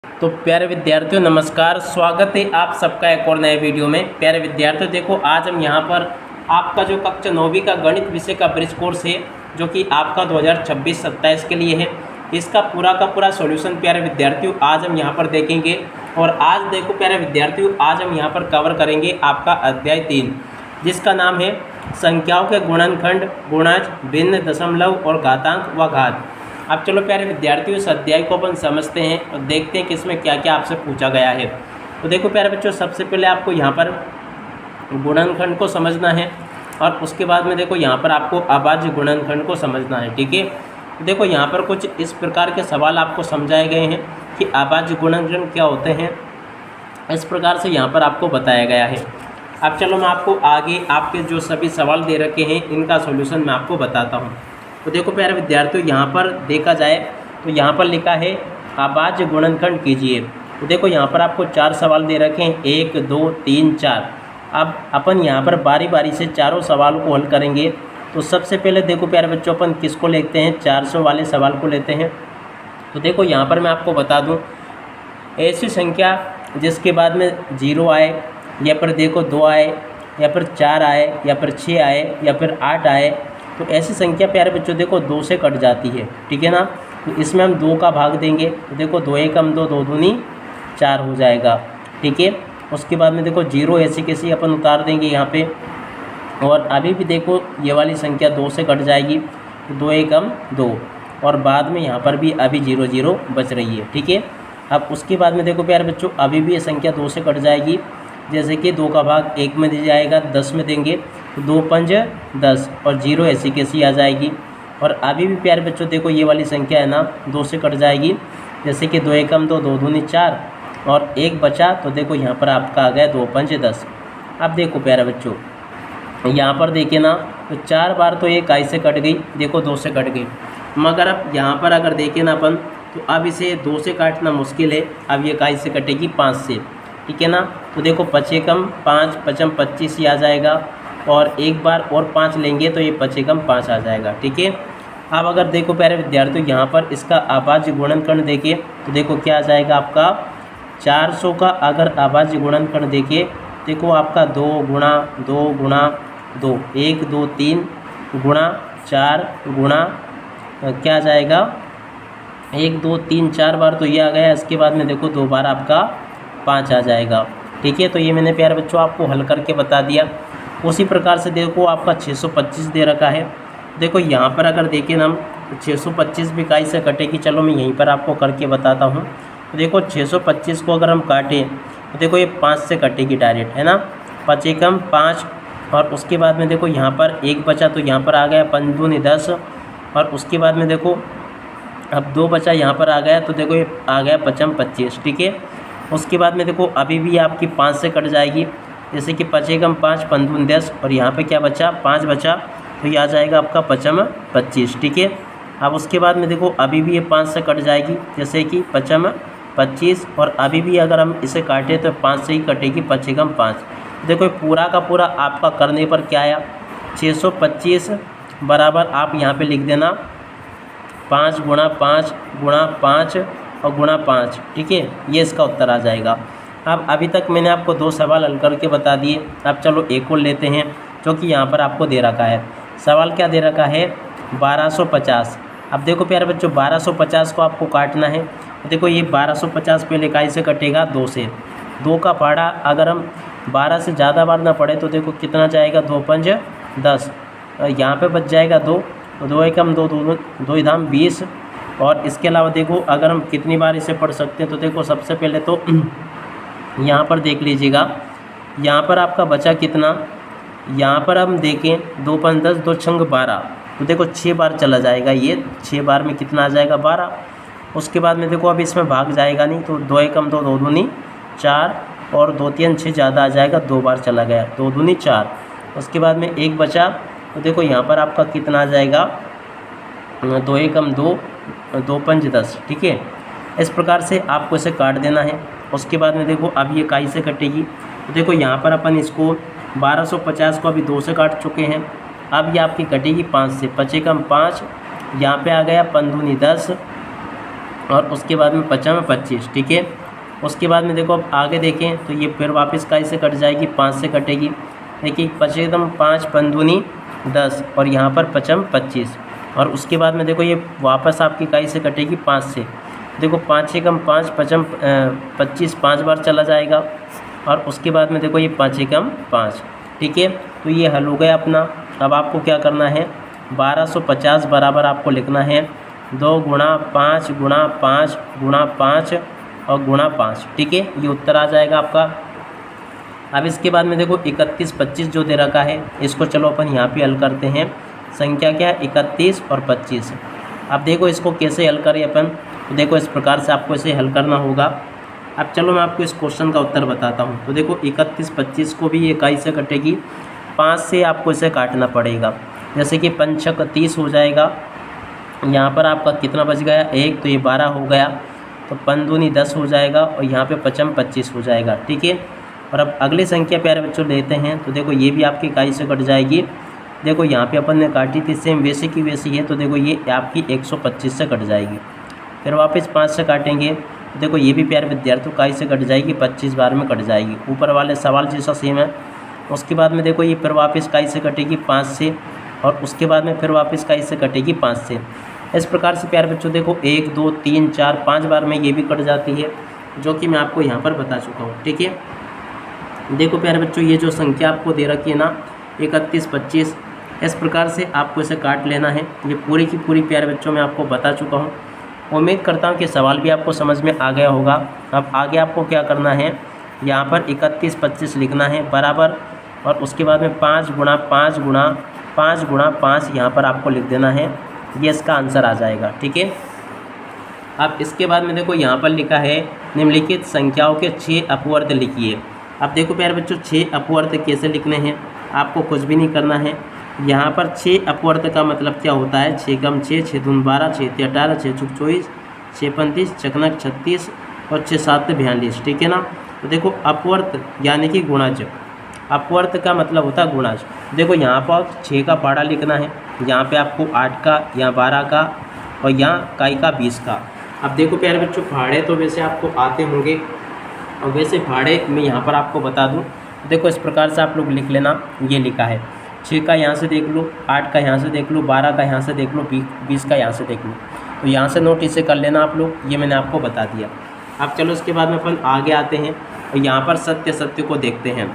तो प्यारे विद्यार्थियों नमस्कार, स्वागत है आप सबका एक और नए वीडियो में। प्यारे विद्यार्थियों देखो, आज हम यहाँ पर आपका जो कक्षा 9वीं का गणित विषय का ब्रिज कोर्स है जो कि आपका 2026-27 के लिए है, इसका पूरा का पूरा सॉल्यूशन प्यारे विद्यार्थियों आज हम यहाँ पर देखेंगे। और आज देखो प्यारे विद्यार्थियों, आज हम यहाँ पर कवर करेंगे आपका अध्याय 3 जिसका नाम है संख्याओं के गुणनखंड, गुणज, भिन्न, दशमलव और घातांक व घात। अब चलो प्यारे विद्यार्थियों, इस अध्याय को अपन समझते हैं और देखते हैं कि इसमें क्या क्या आपसे पूछा गया है। तो देखो प्यारे बच्चों, सबसे पहले आपको यहाँ पर गुणनखंड को समझना है और उसके बाद में देखो यहाँ पर आपको अभाज्य गुणनखंड को समझना है। ठीक है, तो देखो यहाँ पर कुछ इस प्रकार के सवाल आपको समझाए गए हैं कि अभाज्य गुणनखंड क्या होते हैं, इस प्रकार से यहाँ पर आपको बताया गया है। अब चलो मैं आपको आगे आपके जो सभी सवाल दे रखे हैं इनका सॉल्यूशन मैं आपको बताता हूँ। तो देखो प्यारे विद्यार्थियों, यहाँ पर देखा जाए तो यहाँ पर लिखा है अभाज्य गुणनखंड कीजिए। तो देखो यहाँ पर आपको 4 सवाल दे रखे हैं, 1 2 3 4। अब अपन यहाँ पर बारी बारी से चारों सवाल को हल करेंगे। तो सबसे पहले देखो प्यारे बच्चों, अपन किसको लेते हैं, 400 वाले सवाल को लेते हैं। तो देखो यहाँ पर मैं आपको बता दूँ, ऐसी संख्या जिसके बाद में 0 आए या फिर देखो 2 आए या फिर 4 आए या फिर 6 आए या फिर 8 आए, तो ऐसी संख्या प्यारे बच्चों देखो 2 से कट जाती है। ठीक है ना, तो इसमें हम 2 का भाग देंगे। तो देखो 2 एकम 2, 2 दूनी 4 हो जाएगा। ठीक है, उसके बाद में देखो 0 ऐसी कैसी अपन उतार देंगे यहाँ पे। और अभी भी देखो ये वाली संख्या 2 से कट जाएगी, तो 2 एकम 2, और बाद में यहाँ पर भी अभी 0 0 बच रही है। ठीक है, अब उसके बाद में देखो प्यारे बच्चों, अभी भी ये संख्या 2 से कट जाएगी। जैसे कि 2 का भाग 1 में दिया जाएगा, 10 में देंगे, तो 2 पंज 10 और 0 ऐसी कैसी आ जाएगी। और अभी भी प्यारे बच्चों देखो ये वाली संख्या है ना 2 से कट जाएगी। जैसे कि 2 एकम 2, 2 दूनी 4 और 1 बचा, तो देखो यहाँ पर आपका आ गया 2 पंज 10। अब देखो प्यारे बच्चों, यहाँ पर देखिए ना, तो 4 बार तो ये काई से कट गई, देखो 2 से कट गई। मगर अब यहाँ पर अगर देखें ना अपन, तो अब इसे 2 से काटना मुश्किल है। अब ये काई से कटेगी 5 से। ठीक है ना, तो देखो 5 एकम 5, 5 25 ही आ जाएगा, और एक बार और 5 लेंगे तो ये 5 एकम 5 आ जाएगा। ठीक है, अब अगर देखो प्यारे विद्यार्थियों, यहाँ पर इसका अभाज्य गुणनखंड देखिए, तो देखो क्या आ जाएगा आपका 400 का अगर अभाज्य गुणनखंड देखिए, देखो आपका 2 गुणा 2 गुणा 2, 1 2 3 गुणा 4 गुणा क्या आ जाएगा 1 2 3 4 बार तो ये आ गया। इसके बाद में देखो 2 बार आपका 5 आ जाएगा। ठीक है, तो ये मैंने प्यारे बच्चों आपको हल करके बता दिया। उसी प्रकार से देखो आपका 625 दे रखा है। देखो यहाँ पर अगर देखें हम, तो 625 भी काई से कटेगी। चलो मैं यहीं पर आपको करके बताता हूँ। तो देखो 625 को अगर हम काटें तो देखो ये 5 से कटेगी डायरेक्ट, है ना। 5 एकम 5, और उसके बाद में देखो यहाँ पर 1 बचा, तो यहाँ पर आ गया 5 दूनी 10, और उसके बाद में देखो अब 2 बचा, यहाँ पर आ गया, तो देखो ये आ गया 5 25। ठीक है, उसके बाद में देखो अभी भी आपकी 5 से कट जाएगी। जैसे कि 5 एकम 5, 5 दूनी 10, और यहाँ पे क्या बचा 5 बचा, तो ये आ जाएगा आपका 5 25। ठीक है, अब उसके बाद में देखो अभी भी ये 5 से कट जाएगी। जैसे कि 5 25, और अभी भी अगर हम इसे काटें तो 5 से ही कटेगी, 5 एकम 5। देखो पूरा का पूरा आपका करने पर क्या आया, 625 बराबर आप यहाँ पे लिख देना 5 गुणा 5 गुणा 5 और गुणा 5। ठीक है, ये इसका उत्तर आ जाएगा। अब अभी तक मैंने आपको 2 सवाल हल करके बता दिए। अब चलो एक और लेते हैं जो कि यहाँ पर आपको दे रखा है। सवाल क्या दे रखा है, 1250। अब देखो प्यारे बच्चों, 1250 को आपको काटना है। देखो ये 1250 पहले इकाई से कटेगा 2 से। 2 का पहाड़ा अगर हम 12 से ज़्यादा बार ना पड़े तो देखो कितना जाएगा, 2 पंज 10, यहाँ पे बच जाएगा 2, 2 एकम 2, 2 धाम 20। और इसके अलावा देखो अगर हम कितनी बार इसे पढ़ सकते हैं, तो देखो सबसे पहले तो यहाँ पर देख लीजिएगा, यहाँ पर आपका बचा कितना, यहाँ पर हम देखें 2 पंज 10, 2 छंग 12, तो देखो 6 बार चला जाएगा। ये 6 बार में कितना आ जाएगा, 12। उसके बाद में देखो अब इसमें भाग जाएगा नहीं, तो 2 एकम 2, 2 दूनी 4, और 2 3 6 ज़्यादा आ जाएगा, 2 बार चला गया, 2 दूनी 4। उसके बाद में 1 बचा, तो देखो यहाँ पर आपका कितना आ जाएगा, 2 एकम 2, 2 पंज 10। ठीक है, इस प्रकार से आपको इसे काट देना है। उसके बाद में देखो अब ये काई से कटेगी, तो देखो यहाँ पर अपन इसको 1250 को अभी 2 से काट चुके हैं। अब ये आपकी कटेगी 5 से, 5 एकम 5, यहाँ पे आ गया 5 दूनी 10, और उसके बाद में 5 में 25, ठीक है। उसके बाद में देखो अब आगे देखें तो ये फिर वापस काई से कट जाएगी, 5 से कटेगी। देखिए 5 एकदम 5 पंदुनी 10 और यहाँ पर 5 में 25 और उसके बाद में देखो ये वापस आपकी काई से कटेगी 5 से। देखो 5 एकम 5, 5 में 25 5 बार चला जाएगा और उसके बाद में देखो ये 5 एकम 5, ठीक है। तो ये हल हो गया अपना। अब आपको क्या करना है, 1250 बराबर आपको लिखना है 2 गुणा 5 गुणा 5 गुणा 5 और गुणा 5, ठीक है। ये उत्तर आ जाएगा आपका। अब इसके बाद में देखो 31 25 जो दे रखा है, इसको चलो अपन यहाँ पे हल करते हैं। संख्या क्या है, 31 और 25। अब देखो इसको कैसे हल करें अपन, तो देखो इस प्रकार से आपको इसे हल करना होगा। अब चलो मैं आपको इस क्वेश्चन का उत्तर बताता हूँ। तो देखो 31 25 को भी इकाई से कटेगी, 5 से आपको इसे काटना पड़ेगा। जैसे कि 5 6 30 हो जाएगा। यहाँ पर आपका कितना बच गया, 1, तो ये 12 हो गया। तो 5 दूनी 10 हो जाएगा और यहाँ पे 5 में 25 हो जाएगा, ठीक है। और अब अगली संख्या प्यारे बच्चों लेते हैं। तो देखो ये भी आपकी इकाई से कट जाएगी। देखो यहाँ पे अपन ने काटी थी, सेम वैसे की वैसी है। तो देखो ये आपकी 125 से कट जाएगी। फिर वापस 5 से काटेंगे, देखो ये भी प्यारे विद्यार्थियों इकाई से कट जाएगी, 25 बार में कट जाएगी। ऊपर वाले सवाल जैसा सेम है। उसके बाद में देखो ये फिर वापस इकाई से कटेगी 5 से और उसके बाद में फिर वापस इकाई से कटेगी 5 से। इस प्रकार से प्यारे बच्चों देखो 1 2 3 4 5 बार में ये भी कट जाती है, जो कि मैं आपको यहाँ पर बता चुका हूँ, ठीक है। देखो प्यारे बच्चों ये जो संख्या आपको दे रखी है ना 31 25, इस प्रकार से आपको इसे काट लेना है। ये पूरी की पूरी प्यारे बच्चों मैं आपको बता चुका हूँ। उम्मीद करता हूँ कि सवाल भी आपको समझ में आ गया होगा। अब आगे आपको क्या करना है, यहाँ पर 31 25 लिखना है बराबर और उसके बाद में 5 गुणा 5 गुणा 5 गुणा 5 यहाँ पर आपको लिख देना है। ये इसका आंसर आ जाएगा, ठीक है। अब इसके बाद में देखो यहाँ पर लिखा है निम्नलिखित संख्याओं के 6 अपवर्त लिखिए। अब देखो प्यारे बच्चों 6 अपवर्त कैसे लिखने हैं, आपको कुछ भी नहीं करना है। यहाँ पर 6 अपवर्त का मतलब क्या होता है, 6 कम 6, 6 दून 12, 6 तीन 18, 6 चौक 24, 6 35, चकनक 36 और 6 7 42, ठीक है ना। तो देखो अपवर्त यानी कि गुणाज, अपवर्त का मतलब होता है गुणाज। देखो यहाँ पर 6 का पाड़ा लिखना है, यहाँ पे आपको 8 का, यहाँ 12 का और यहाँ काई का 20 का। अब देखो प्यारे बच्चों फाड़े तो वैसे आपको आते होंगे और वैसे फाड़े मैं यहाँ पर आपको बता दूँ। देखो इस प्रकार से आप लोग लिख लेना। ये लिखा है 6 का यहाँ से देख लो, 8 का यहाँ से देख लो, 12 का यहाँ से देख लो, 20 का यहाँ से देख लो। तो यहाँ से नोट इसे कर लेना आप लोग, ये मैंने आपको बता दिया। अब चलो इसके बाद में अपन आगे आते हैं और यहाँ पर सत्य सत्य को देखते हैं।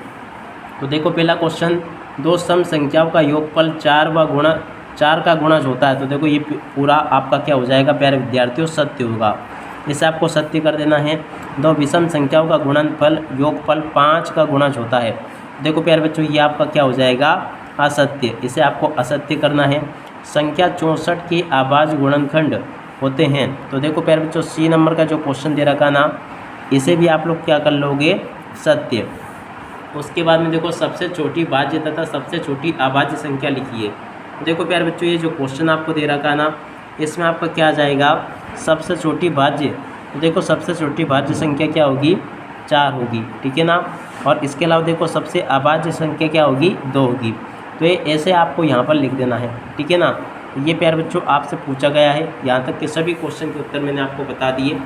तो देखो पहला क्वेश्चन, 2 सम संख्याओं का योगफल 4 का गुणज होता है। तो देखो ये पूरा आपका क्या हो जाएगा प्यारे विद्यार्थियों, सत्य होगा। इसे आपको सत्य कर देना है। 2 विषम संख्याओं का गुणनफल योगफल 5 का गुणज होता है। देखो प्यारे बच्चों ये आपका क्या हो जाएगा, असत्य। इसे आपको असत्य करना है। संख्या 64 के आभाज्य गुणनखंड होते हैं। तो देखो प्यारे बच्चों सी नंबर का जो क्वेश्चन दे रखा ना, इसे भी आप लोग क्या कर लोगे, सत्य। उसके बाद में देखो सबसे छोटी भाज्य तथा सबसे छोटी अभाज्य संख्या लिखिए। देखो प्यारे बच्चों ये जो क्वेश्चन आपको दे रखा है ना, इसमें आपका क्या आ जाएगा, सबसे छोटी भाज्य। तो देखो सबसे छोटी भाज्य संख्या क्या होगी, 4 होगी, ठीक है ना। और इसके अलावा देखो सबसे अभाज्य संख्या क्या होगी, 2 होगी। तो ये ऐसे आपको यहाँ पर लिख देना है, ठीक है ना। ये प्यारे बच्चों आपसे पूछा गया है। यहाँ तक के सभी क्वेश्चन के उत्तर मैंने आपको बता दिए।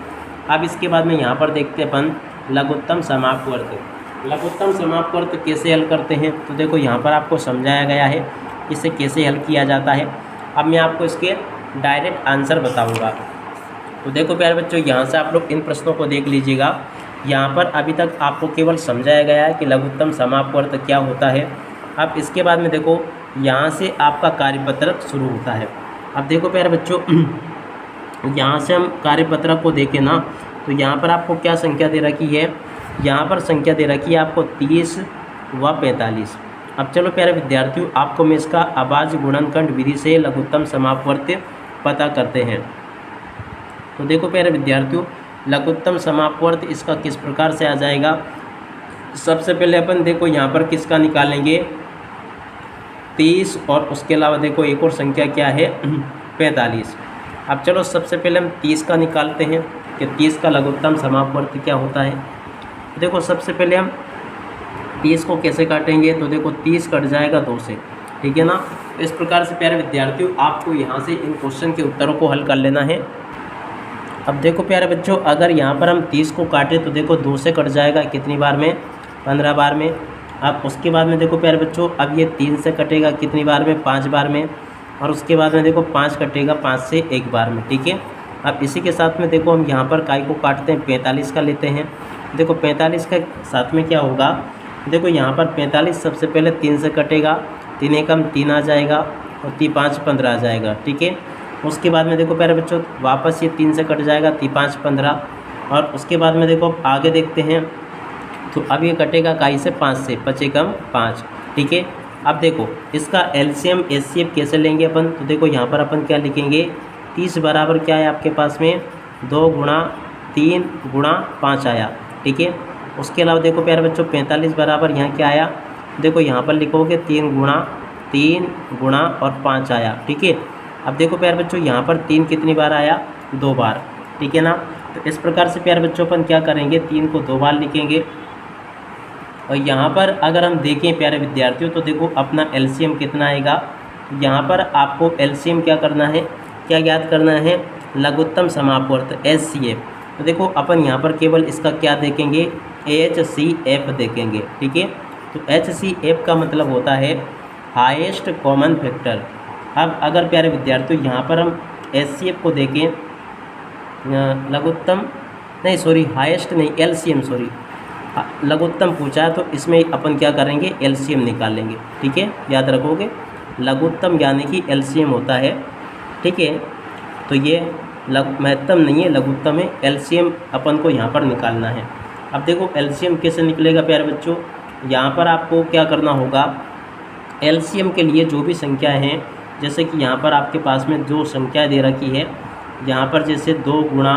अब इसके बाद में यहाँ पर देखते हैं अपन लघुत्तम समापवर्त। लघुत्तम समापवर्त कैसे हल करते हैं, तो देखो यहाँ पर आपको समझाया गया है इसे कैसे हल किया जाता है। अब मैं आपको इसके डायरेक्ट आंसर बताऊँगा। तो देखो प्यारे बच्चों यहाँ से आप लोग इन प्रश्नों को देख लीजिएगा। यहाँ पर अभी तक आपको केवल समझाया गया है कि लघुत्तम समापवर्त क्या होता है। अब इसके बाद में देखो यहाँ से आपका कार्यपत्रक शुरू होता है। अब देखो प्यारे बच्चों यहाँ से हम कार्यपत्रक को देखें ना, तो यहाँ पर आपको क्या संख्या दे रखी है, यहाँ पर संख्या दे रखी है आपको 30 व 45। अब चलो प्यारे विद्यार्थियों आपको मैं इसका अभाज्य गुणनखंड विधि से लघुत्तम समापवर्त पता करते हैं। तो देखो प्यारे विद्यार्थियों लघुत्तम समापवर्त इसका किस प्रकार से आ जाएगा। सबसे पहले अपन देखो यहाँ पर किसका निकालेंगे, 30 और उसके अलावा देखो एक और संख्या क्या है 45। अब चलो सबसे पहले हम 30 का निकालते हैं कि 30 का लघुत्तम समापवर्त क्या होता है। देखो सबसे पहले हम 30 को कैसे काटेंगे, तो देखो 30 कट जाएगा 2 से, ठीक है ना। तो इस प्रकार से प्यारे विद्यार्थियों आपको यहाँ से इन क्वेश्चन के उत्तरों को हल कर लेना है। अब देखो प्यारे बच्चों, अगर यहाँ पर हम 30 को काटें तो देखो 2 से कट जाएगा कितनी बार में, 15 बार में। अब उसके बाद में देखो प्यारे बच्चों, अब ये 3 से कटेगा कितनी बार में, 5 बार में। और उसके बाद में देखो 5 कटेगा 5 से 1 बार में, ठीक है। अब इसी के साथ में देखो हम यहाँ पर काय को काटते हैं, 45 का लेते हैं। देखो 45 के साथ में क्या होगा, देखो यहाँ पर 45 सबसे पहले 3 से कटेगा, 3 एकम 3 आ जाएगा और 3 5 15 आ जाएगा, ठीक है। उसके बाद में देखो प्यारे बच्चों वापस ये 3 से कट जाएगा, 3 5 15। और उसके बाद में देखो आगे देखते हैं, तो अब ये कटेगा काई से 5 से, 5 एकम 5, ठीक है। अब देखो इसका एलसीएम एचसीएफ कैसे लेंगे अपन, तो देखो यहाँ पर अपन क्या लिखेंगे, 30 बराबर क्या है आपके पास में, 2 गुणा 3 गुणा 5 आया, ठीक है। उसके अलावा देखो प्यारे बच्चों 45 बराबर यहाँ क्या आया, देखो यहाँ पर लिखोगे 3 गुणा और 5 आया, ठीक है। अब देखो प्यारे बच्चों यहाँ पर 3 कितनी बार आया, 2 बार, ठीक है ना। तो इस प्रकार से प्यारे बच्चों अपन क्या करेंगे, 3 को 2 बार लिखेंगे। और यहाँ पर अगर हम देखें प्यारे विद्यार्थियों, तो देखो अपना एलसीएम कितना आएगा, यहाँ पर आपको एलसीएम क्या करना है, क्या याद करना है, लघुत्तम समापवर्त एचसीएफ। तो देखो अपन यहाँ पर केवल इसका क्या देखेंगे, एचसीएफ देखेंगे, ठीक है। तो एचसीएफ का मतलब होता है हाईएस्ट कॉमन फैक्टर। अब अगर प्यारे विद्यार्थियों यहाँ पर हम एचसीएफ को देखें, लघुत्तम नहीं सॉरी हाईएस्ट नहीं एलसीएम सॉरी लघुत्तम पूछा है, तो इसमें अपन क्या करेंगे, एलसीएम निकालेंगे, ठीक है। याद रखोगे लघुत्तम यानी कि एलसीएम होता है, ठीक है। तो ये महत्तम नहीं है, लघुत्तम है, एलसीएम अपन को यहाँ पर निकालना है। अब देखो एलसीएम कैसे निकलेगा प्यारे बच्चों, यहाँ पर आपको क्या करना होगा, एलसीएम के लिए जो भी संख्या हैं, जैसे कि यहाँ पर आपके पास में जो संख्या दे रखी है, यहाँ पर जैसे 2 गुणा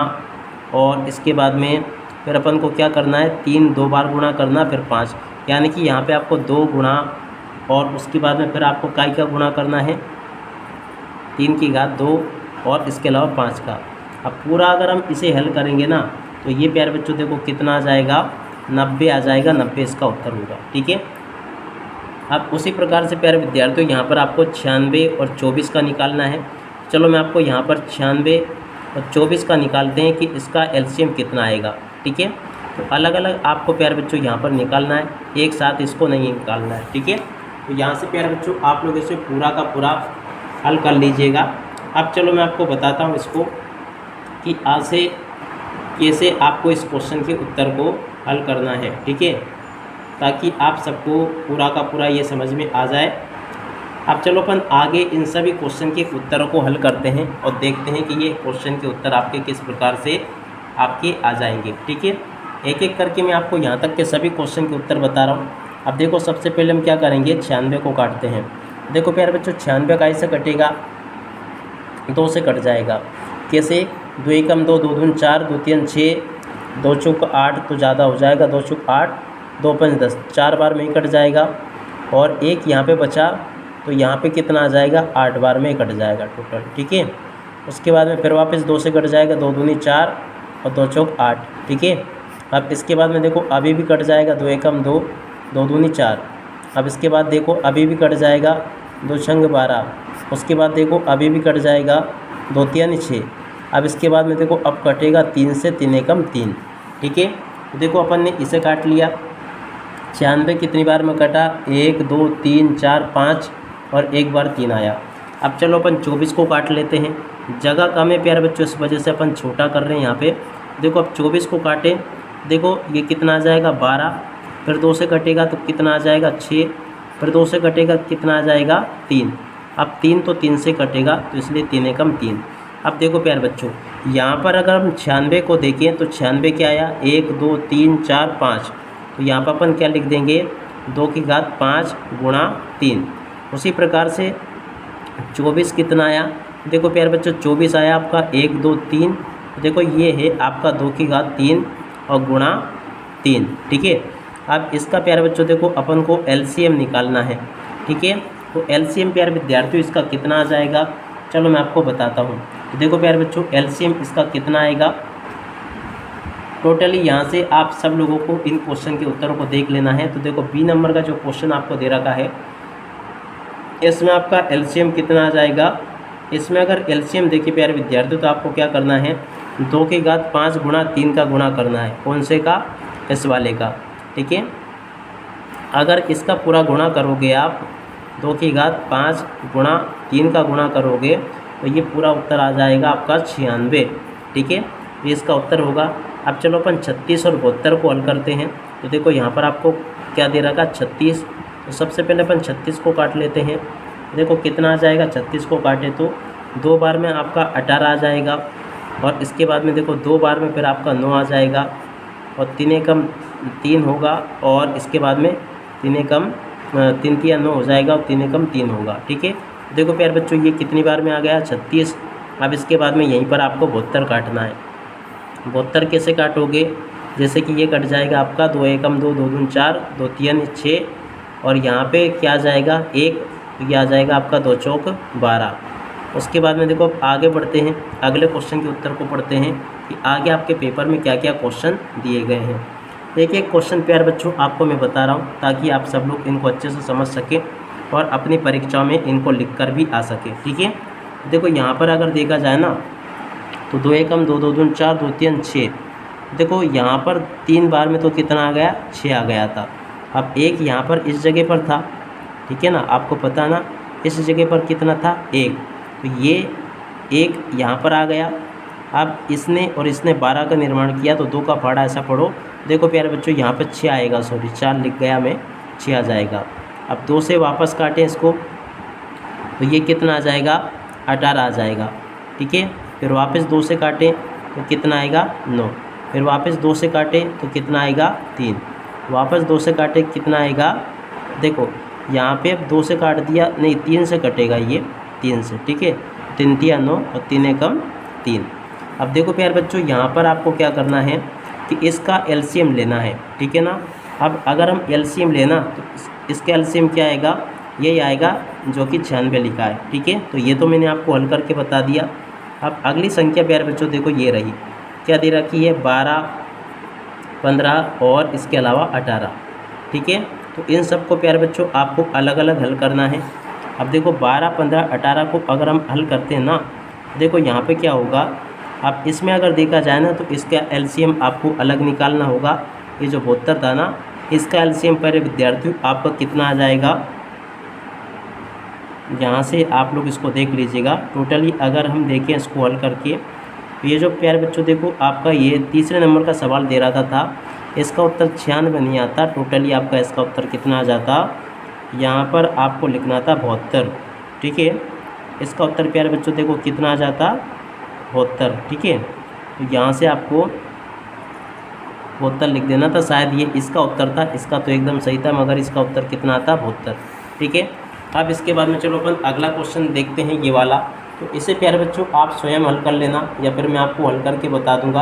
और इसके बाद में फिर अपन को क्या करना है, 3 2 बार गुणा करना, फिर 5, यानी कि यहाँ पे आपको 2 गुणा और उसके बाद में फिर आपको काय का गुणा करना है, 3 की घात 2 और इसके अलावा 5 का। अब पूरा अगर हम इसे हल करेंगे ना, तो ये प्यारे बच्चों देखो कितना आ जाएगा, 90 आ जाएगा, 90 इसका उत्तर होगा, ठीक है। अब उसी प्रकार से प्यारे विद्यार्थियों यहाँ पर आपको 96 और 24 का निकालना है। चलो मैं आपको यहाँ पर 96 और 24 का निकालते हैं कि इसका एलसीएम कितना आएगा, ठीक है। तो अलग अलग आपको प्यारे बच्चों यहाँ पर निकालना है, एक साथ इसको नहीं निकालना है, ठीक है। तो यहाँ से प्यारे बच्चों आप लोग इसे पूरा का पूरा हल कर लीजिएगा। अब चलो मैं आपको बताता हूँ इसको कि आज से कैसे आपको इस क्वेश्चन के उत्तर को हल करना है, ठीक है, ताकि आप सबको पूरा का पूरा ये समझ में आ जाए। अब चलो अपन आगे इन सभी क्वेश्चन के उत्तरों को हल करते हैं और देखते हैं कि ये क्वेश्चन के उत्तर आपके किस प्रकार से आपके आ जाएंगे, ठीक है। एक एक करके मैं आपको यहाँ तक के सभी क्वेश्चन के उत्तर बता रहा हूँ। अब देखो सबसे पहले हम क्या करेंगे, 96 को काटते हैं। देखो प्यारे बच्चों 96 का ऐसे कटेगा, 2 से कट जाएगा, कैसे, 2 एकम 2, 2 दूनी 4, 2 3 6, 2 चौक 8 तो ज़्यादा हो जाएगा, 2 चौक 8, 2 5 10, 4 बार में ही कट जाएगा। और एक यहाँ पे बचा, तो यहाँ पे कितना आ जाएगा, 8 बार में कट जाएगा टोटल, ठीक है। उसके बाद में फिर वापस 2 से कट जाएगा, 2 दूनी 4 और 2 चौक 8, ठीक है। अब इसके बाद में देखो अभी भी कट जाएगा, 2 एकम 2, 2 दूनी 4। अब इसके बाद देखो अभी भी कट जाएगा, 2 छंग 12। उसके बाद देखो अभी भी कट जाएगा, 2 3 6। अब इसके बाद में देखो अब कटेगा 3 से, 3 एकम 3, ठीक है। तो देखो अपन ने इसे काट लिया, 96 कितनी बार में कटा, 1 2 3 4 5 और एक बार 3 आया। अब चलो अपन 24 को काट लेते हैं, जगह कम है प्यारे बच्चों, इस वजह से अपन छोटा कर रहे हैं यहाँ पे। देखो अब 24 को काटें, देखो ये कितना आ जाएगा, 12, फिर 2 से कटेगा तो कितना आ जाएगा, 6, फिर 2 से कटेगा कितना आ जाएगा, 3। अब 3 तो 3 से कटेगा, तो इसलिए 3 एकम 3। अब देखो प्यारे बच्चों यहाँ पर अगर हम 96 को देखें तो 96 क्या आया, 1 2 3 4 5, तो यहाँ पर अपन क्या लिख देंगे, 2 की घात 5 गुणा 3। उसी प्रकार से 24 कितना आया, देखो प्यारे बच्चों 24 आया आपका 1 2 3, देखो ये है आपका 2 की घात 3 और गुणा 3, ठीक है। अब इसका प्यारे बच्चों देखो अपन को एलसीएम निकालना है, ठीक है। तो एलसीएम प्यारे विद्यार्थियों इसका कितना आ जाएगा, चलो मैं आपको बताता हूँ। तो देखो प्यारे बच्चों एलसीएम इसका कितना आएगा, टोटली यहाँ से आप सब लोगों को इन क्वेश्चन के उत्तरों को देख लेना है। तो देखो बी नंबर का जो क्वेश्चन आपको दे रखा है, इसमें आपका एलसीएम कितना आ जाएगा। इसमें अगर एलसीएम देखिए प्यारे विद्यार्थियों, तो आपको क्या करना है, 2 की घात 5 गुणा 3 का गुणा करना है। कौन से का? इस वाले का। ठीक है, अगर इसका पूरा गुणा करोगे आप, 2 की घात 5 गुणा 3 का गुणा करोगे तो ये पूरा उत्तर आ जाएगा आपका 96। ठीक है, ये इसका उत्तर होगा। अब चलो अपन 36 और 72 को हल करते हैं। तो देखो यहाँ पर आपको क्या दे रखा? 36। तो सबसे पहले अपन 36 को काट लेते हैं। देखो कितना आ जाएगा? 36 को काटे तो 2 बार में आपका 18 आ जाएगा, और इसके बाद में देखो 2 बार में फिर आपका 9 आ जाएगा, और 3 एकम 3 होगा, और इसके बाद में 3 एकम 3 तिया 9 हो जाएगा, और 3 एकम 3 होगा। ठीक है, देखो प्यार बच्चों ये कितनी बार में आ गया? 36। अब इसके बाद में यहीं पर आपको 72 काटना है। 72 कैसे काटोगे? जैसे कि ये कट जाएगा आपका 2 एकम 2, 2 दूनी 4, 2 तिया 6, और यहाँ पे क्या आ जाएगा? 1, तो ये आ जाएगा आपका 2 चौक 12। उसके बाद में देखो आगे बढ़ते हैं, अगले क्वेश्चन के उत्तर को पढ़ते हैं कि आगे आपके पेपर में क्या क्या क्वेश्चन दिए गए हैं। एक एक क्वेश्चन प्यार बच्चों आपको मैं बता रहा हूँ ताकि आप सब लोग इनको अच्छे से समझ सकें और अपनी परीक्षाओं में इनको लिखकर भी आ सके। ठीक है, देखो यहाँ पर अगर देखा जाए ना तो 2 एकम 2, 2 दूनी 4, 2 तिया 6। देखो यहाँ पर 3 बार में तो कितना आ गया? 6 आ गया था। अब एक यहाँ पर इस जगह पर था, ठीक है ना, आपको पता ना इस जगह पर कितना था? 1, तो ये 1 यहाँ पर आ गया। अब इसने और इसने 12 का निर्माण किया तो 2 का फाड़ा ऐसा पढ़ो। देखो प्यारे बच्चों यहाँ पर 6 आएगा, सॉरी 4 लिख गया मैं, 6 आ जाएगा। अब 2 से वापस काटें इसको तो ये कितना आ जाएगा? 18 आ जाएगा। ठीक है, फिर वापस 2 से काटें तो कितना आएगा? 9। फिर वापस 2 से काटें तो कितना आएगा? 3। वापस 2 से काटें कितना आएगा? देखो यहाँ पे अब 2 से काट दिया, नहीं 3 से कटेगा ये, 3 से। ठीक है, 3 तिया 9 और 3 एकम 3। अब देखो प्यार बच्चों यहाँ पर आपको क्या करना है कि इसका एलसीएम लेना है। ठीक है ना, अब अगर हम एलसीएम लेना तो इसका एलसीएम क्या आएगा? यही आएगा जो कि 96 लिखा है। ठीक है, तो ये तो मैंने आपको हल करके बता दिया। अब अगली संख्या प्यार बच्चों देखो ये रही, क्या दे रखी है? 12, 15 और इसके अलावा 18। ठीक है, तो इन सब को प्यार बच्चों आपको अलग अलग हल करना है। अब देखो 12, 15, 18 को अगर हम हल करते हैं ना, देखो यहाँ पे क्या होगा? अब इसमें अगर देखा जाए ना तो इसका एलसीएम आपको अलग निकालना होगा। ये जो 72 था ना, इसका एलसीएम पर विद्यार्थियों आपका कितना आ जाएगा? यहाँ से आप लोग इसको देख लीजिएगा। टोटली अगर हम देखें इसको हल करके तो ये जो प्यारे बच्चों देखो आपका ये तीसरे नंबर का सवाल दे रहा था, इसका उत्तर 96 नहीं आता। टोटली आपका इसका उत्तर कितना आ जाता? यहाँ पर आपको लिखना था 72। ठीक है, इसका उत्तर प्यारे बच्चों देखो कितना आ जाता? 72। ठीक है, तो यहाँ से आपको 72 लिख देना था। शायद ये इसका उत्तर था, इसका तो एकदम सही था, मगर इसका उत्तर कितना आता? 72। ठीक है, अब इसके बाद में चलो अपन अगला क्वेश्चन देखते हैं, ये वाला। तो इसे प्यारे बच्चों आप स्वयं हल कर लेना या फिर मैं आपको हल करके बता दूंगा।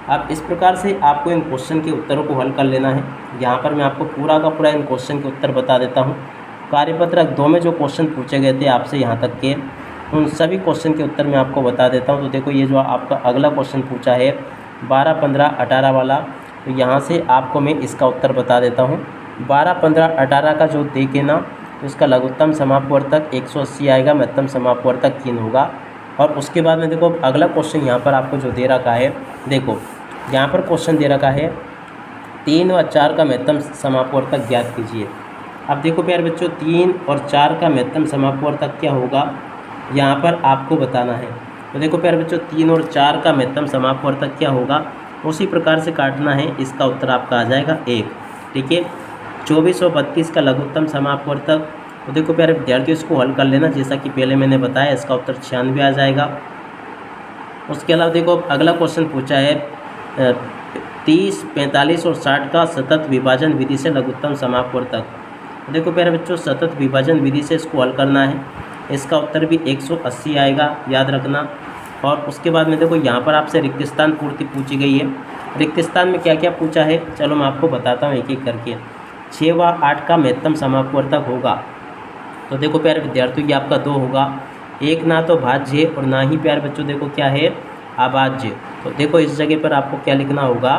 अब इस प्रकार से आपको इन क्वेश्चन के उत्तरों को हल कर लेना है। यहाँ पर मैं आपको पूरा का पूरा इन क्वेश्चन के उत्तर बता देता हूँ। कार्यपत्रक 2 में जो क्वेश्चन पूछे गए थे आपसे यहाँ तक के, उन सभी क्वेश्चन के उत्तर मैं आपको बता देता हूँ। तो देखो ये जो आपका अगला क्वेश्चन पूछा है 12, 15, 18 वाला, तो यहाँ से आपको मैं इसका उत्तर बता देता हूँ। 12, 15, 18 का जो देखे ना तो इसका लघुत्तम समापवर्तक 180 आएगा, महत्तम समापवर्तक 3 होगा। और उसके बाद में देखो अगला क्वेश्चन यहाँ पर आपको जो दे रखा है, देखो यहाँ पर क्वेश्चन दे रखा है 3 और 4 का महत्तम समापवर्तक ज्ञात कीजिए। अब देखो प्यारे बच्चों 3 और 4 का महत्तम समापवर्तक क्या होगा, यहाँ पर आपको बताना है। तो देखो प्यारे बच्चों 3 और 4 का महत्तम समापवर्तक क्या होगा, उसी प्रकार से काटना है। इसका उत्तर आपका आ जाएगा 1। ठीक है, 24 और 32 का लघुत्तम समापवर्तक, तो देखो प्यारे विद्यार्थियों इसको हल कर लेना। जैसा कि पहले मैंने बताया, इसका उत्तर 96 आ जाएगा। उसके अलावा देखो अगला क्वेश्चन पूछा है 30, 45 और 60 का सतत विभाजन विधि से लघुत्तम समापवर्तक। देखो प्यारे बच्चों सतत विभाजन विधि से इसको हल करना है। इसका उत्तर भी 180 आएगा, याद रखना। और उसके बाद में देखो यहाँ पर आपसे रिक्त स्थान पूर्ति पूछी गई है। रिक्त स्थान में क्या क्या पूछा है, चलो मैं आपको बताता हूँ एक एक करके। 6 व 8 का महत्तम समापवर्तक होगा, तो देखो प्यारे विद्यार्थियों ये आपका 2 होगा। एक ना तो भाज्य और ना ही प्यारे बच्चों देखो क्या है, अभाज्य। तो देखो इस जगह पर आपको क्या लिखना होगा,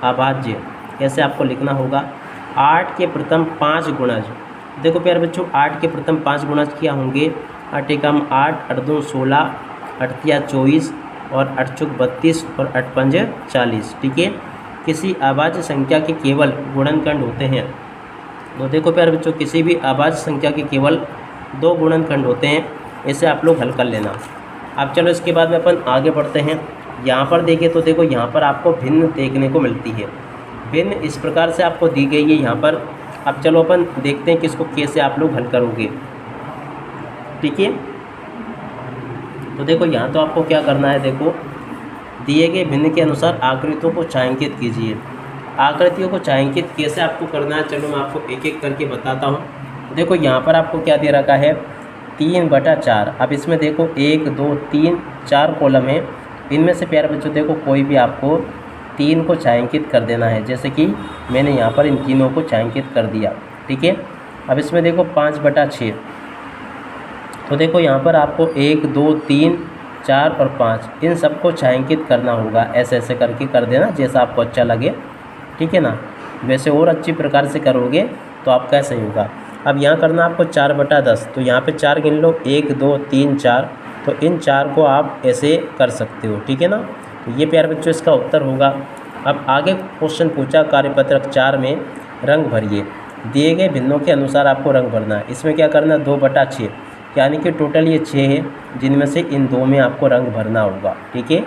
अभाज्य। कैसे आपको लिखना होगा, 8 के प्रथम 5 गुणज। देखो प्यारे बच्चों 8 के प्रथम 5 गुणज क्या होंगे, 8 एकम 8, 8 दूनी 16, 8 तिया 24 और 8 चौक 32 और 8 पंजे 40। ठीक है, किसी अभाज्य संख्या के केवल गुणनखंड होते हैं। तो देखो प्यारे बच्चों, किसी भी अभाज्य संख्या के केवल 2 गुणनखंड होते हैं, इसे आप लोग हल कर लेना। अब चलो इसके बाद में अपन आगे बढ़ते हैं। यहाँ पर देखिए तो देखो यहाँ पर आपको भिन्न देखने को मिलती है। भिन्न इस प्रकार से आपको दी गई है यहाँ पर। अब चलो अपन देखते हैं कि इसको कैसे आप लोग हल करोगे। ठीक है, तो देखो यहाँ तो आपको क्या करना है, देखो दिए गए भिन्न के अनुसार आकृतियों को छायांकित कीजिए। आकृतियों को छायांकित कैसे आपको करना है, चलो मैं आपको एक एक करके बताता हूँ। देखो यहाँ पर आपको क्या दे रखा है, 3/4। अब इसमें देखो 1 2 3 4 कॉलम है। इनमें से प्यारे बच्चों देखो कोई भी आपको 3 को छायांकित कर देना है, जैसे कि मैंने यहाँ पर इन तीनों को छायांकित कर दिया। ठीक है, अब इसमें देखो 5/6। तो देखो यहाँ पर आपको 1 2 3 4 और 5 इन सबको छायांकित करना होगा। ऐसे ऐसे करके कर देना जैसा आपको अच्छा लगे। ठीक है ना, वैसे और अच्छी प्रकार से करोगे तो आपका सही होगा। अब यहाँ करना आपको 4/10। तो यहाँ पे 4 गिन लो, 1 2 3 4। तो इन 4 को आप ऐसे कर सकते हो। ठीक है ना, तो ये प्यारे बच्चों इसका उत्तर होगा। अब आगे क्वेश्चन पूछा, कार्यपत्रक 4 में रंग भरिए। दिए गए भिन्नों के अनुसार आपको रंग भरना है। इसमें क्या करना है, 2/6, यानी कि टोटल ये 6 है, जिनमें से इन 2 में आपको रंग भरना होगा। ठीक है,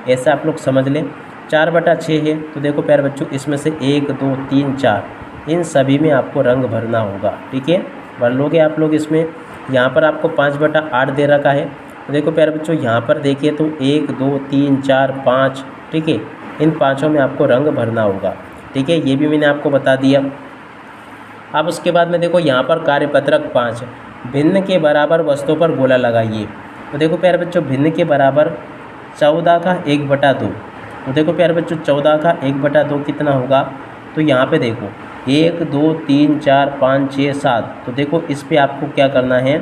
ऐसे आप लोग समझ लें। 4/6 है, तो देखो प्यारे बच्चों इसमें से 1 2 3 4 इन सभी में आपको रंग भरना होगा। ठीक है, भर लोगे आप लोग इसमें। यहाँ पर आपको 5/8 दे रखा है। तो देखो प्यारे बच्चों यहाँ पर देखिए तो 1 2 3 4 5। ठीक है, इन 5 में आपको रंग भरना होगा। ठीक है, ये भी मैंने आपको बता दिया। अब उसके बाद में देखो यहाँ पर कार्यपत्रक 5, भिन्न के बराबर वस्तुओं पर गोला लगाइए। तो देखो प्यारे बच्चों भिन्न के बराबर 14 का 1/2। तो देखो प्यारे बच्चों 14 का 1/2 कितना होगा, तो यहाँ पे देखो 1 2 3 4 5 6 7। तो देखो इस पे आपको क्या करना है,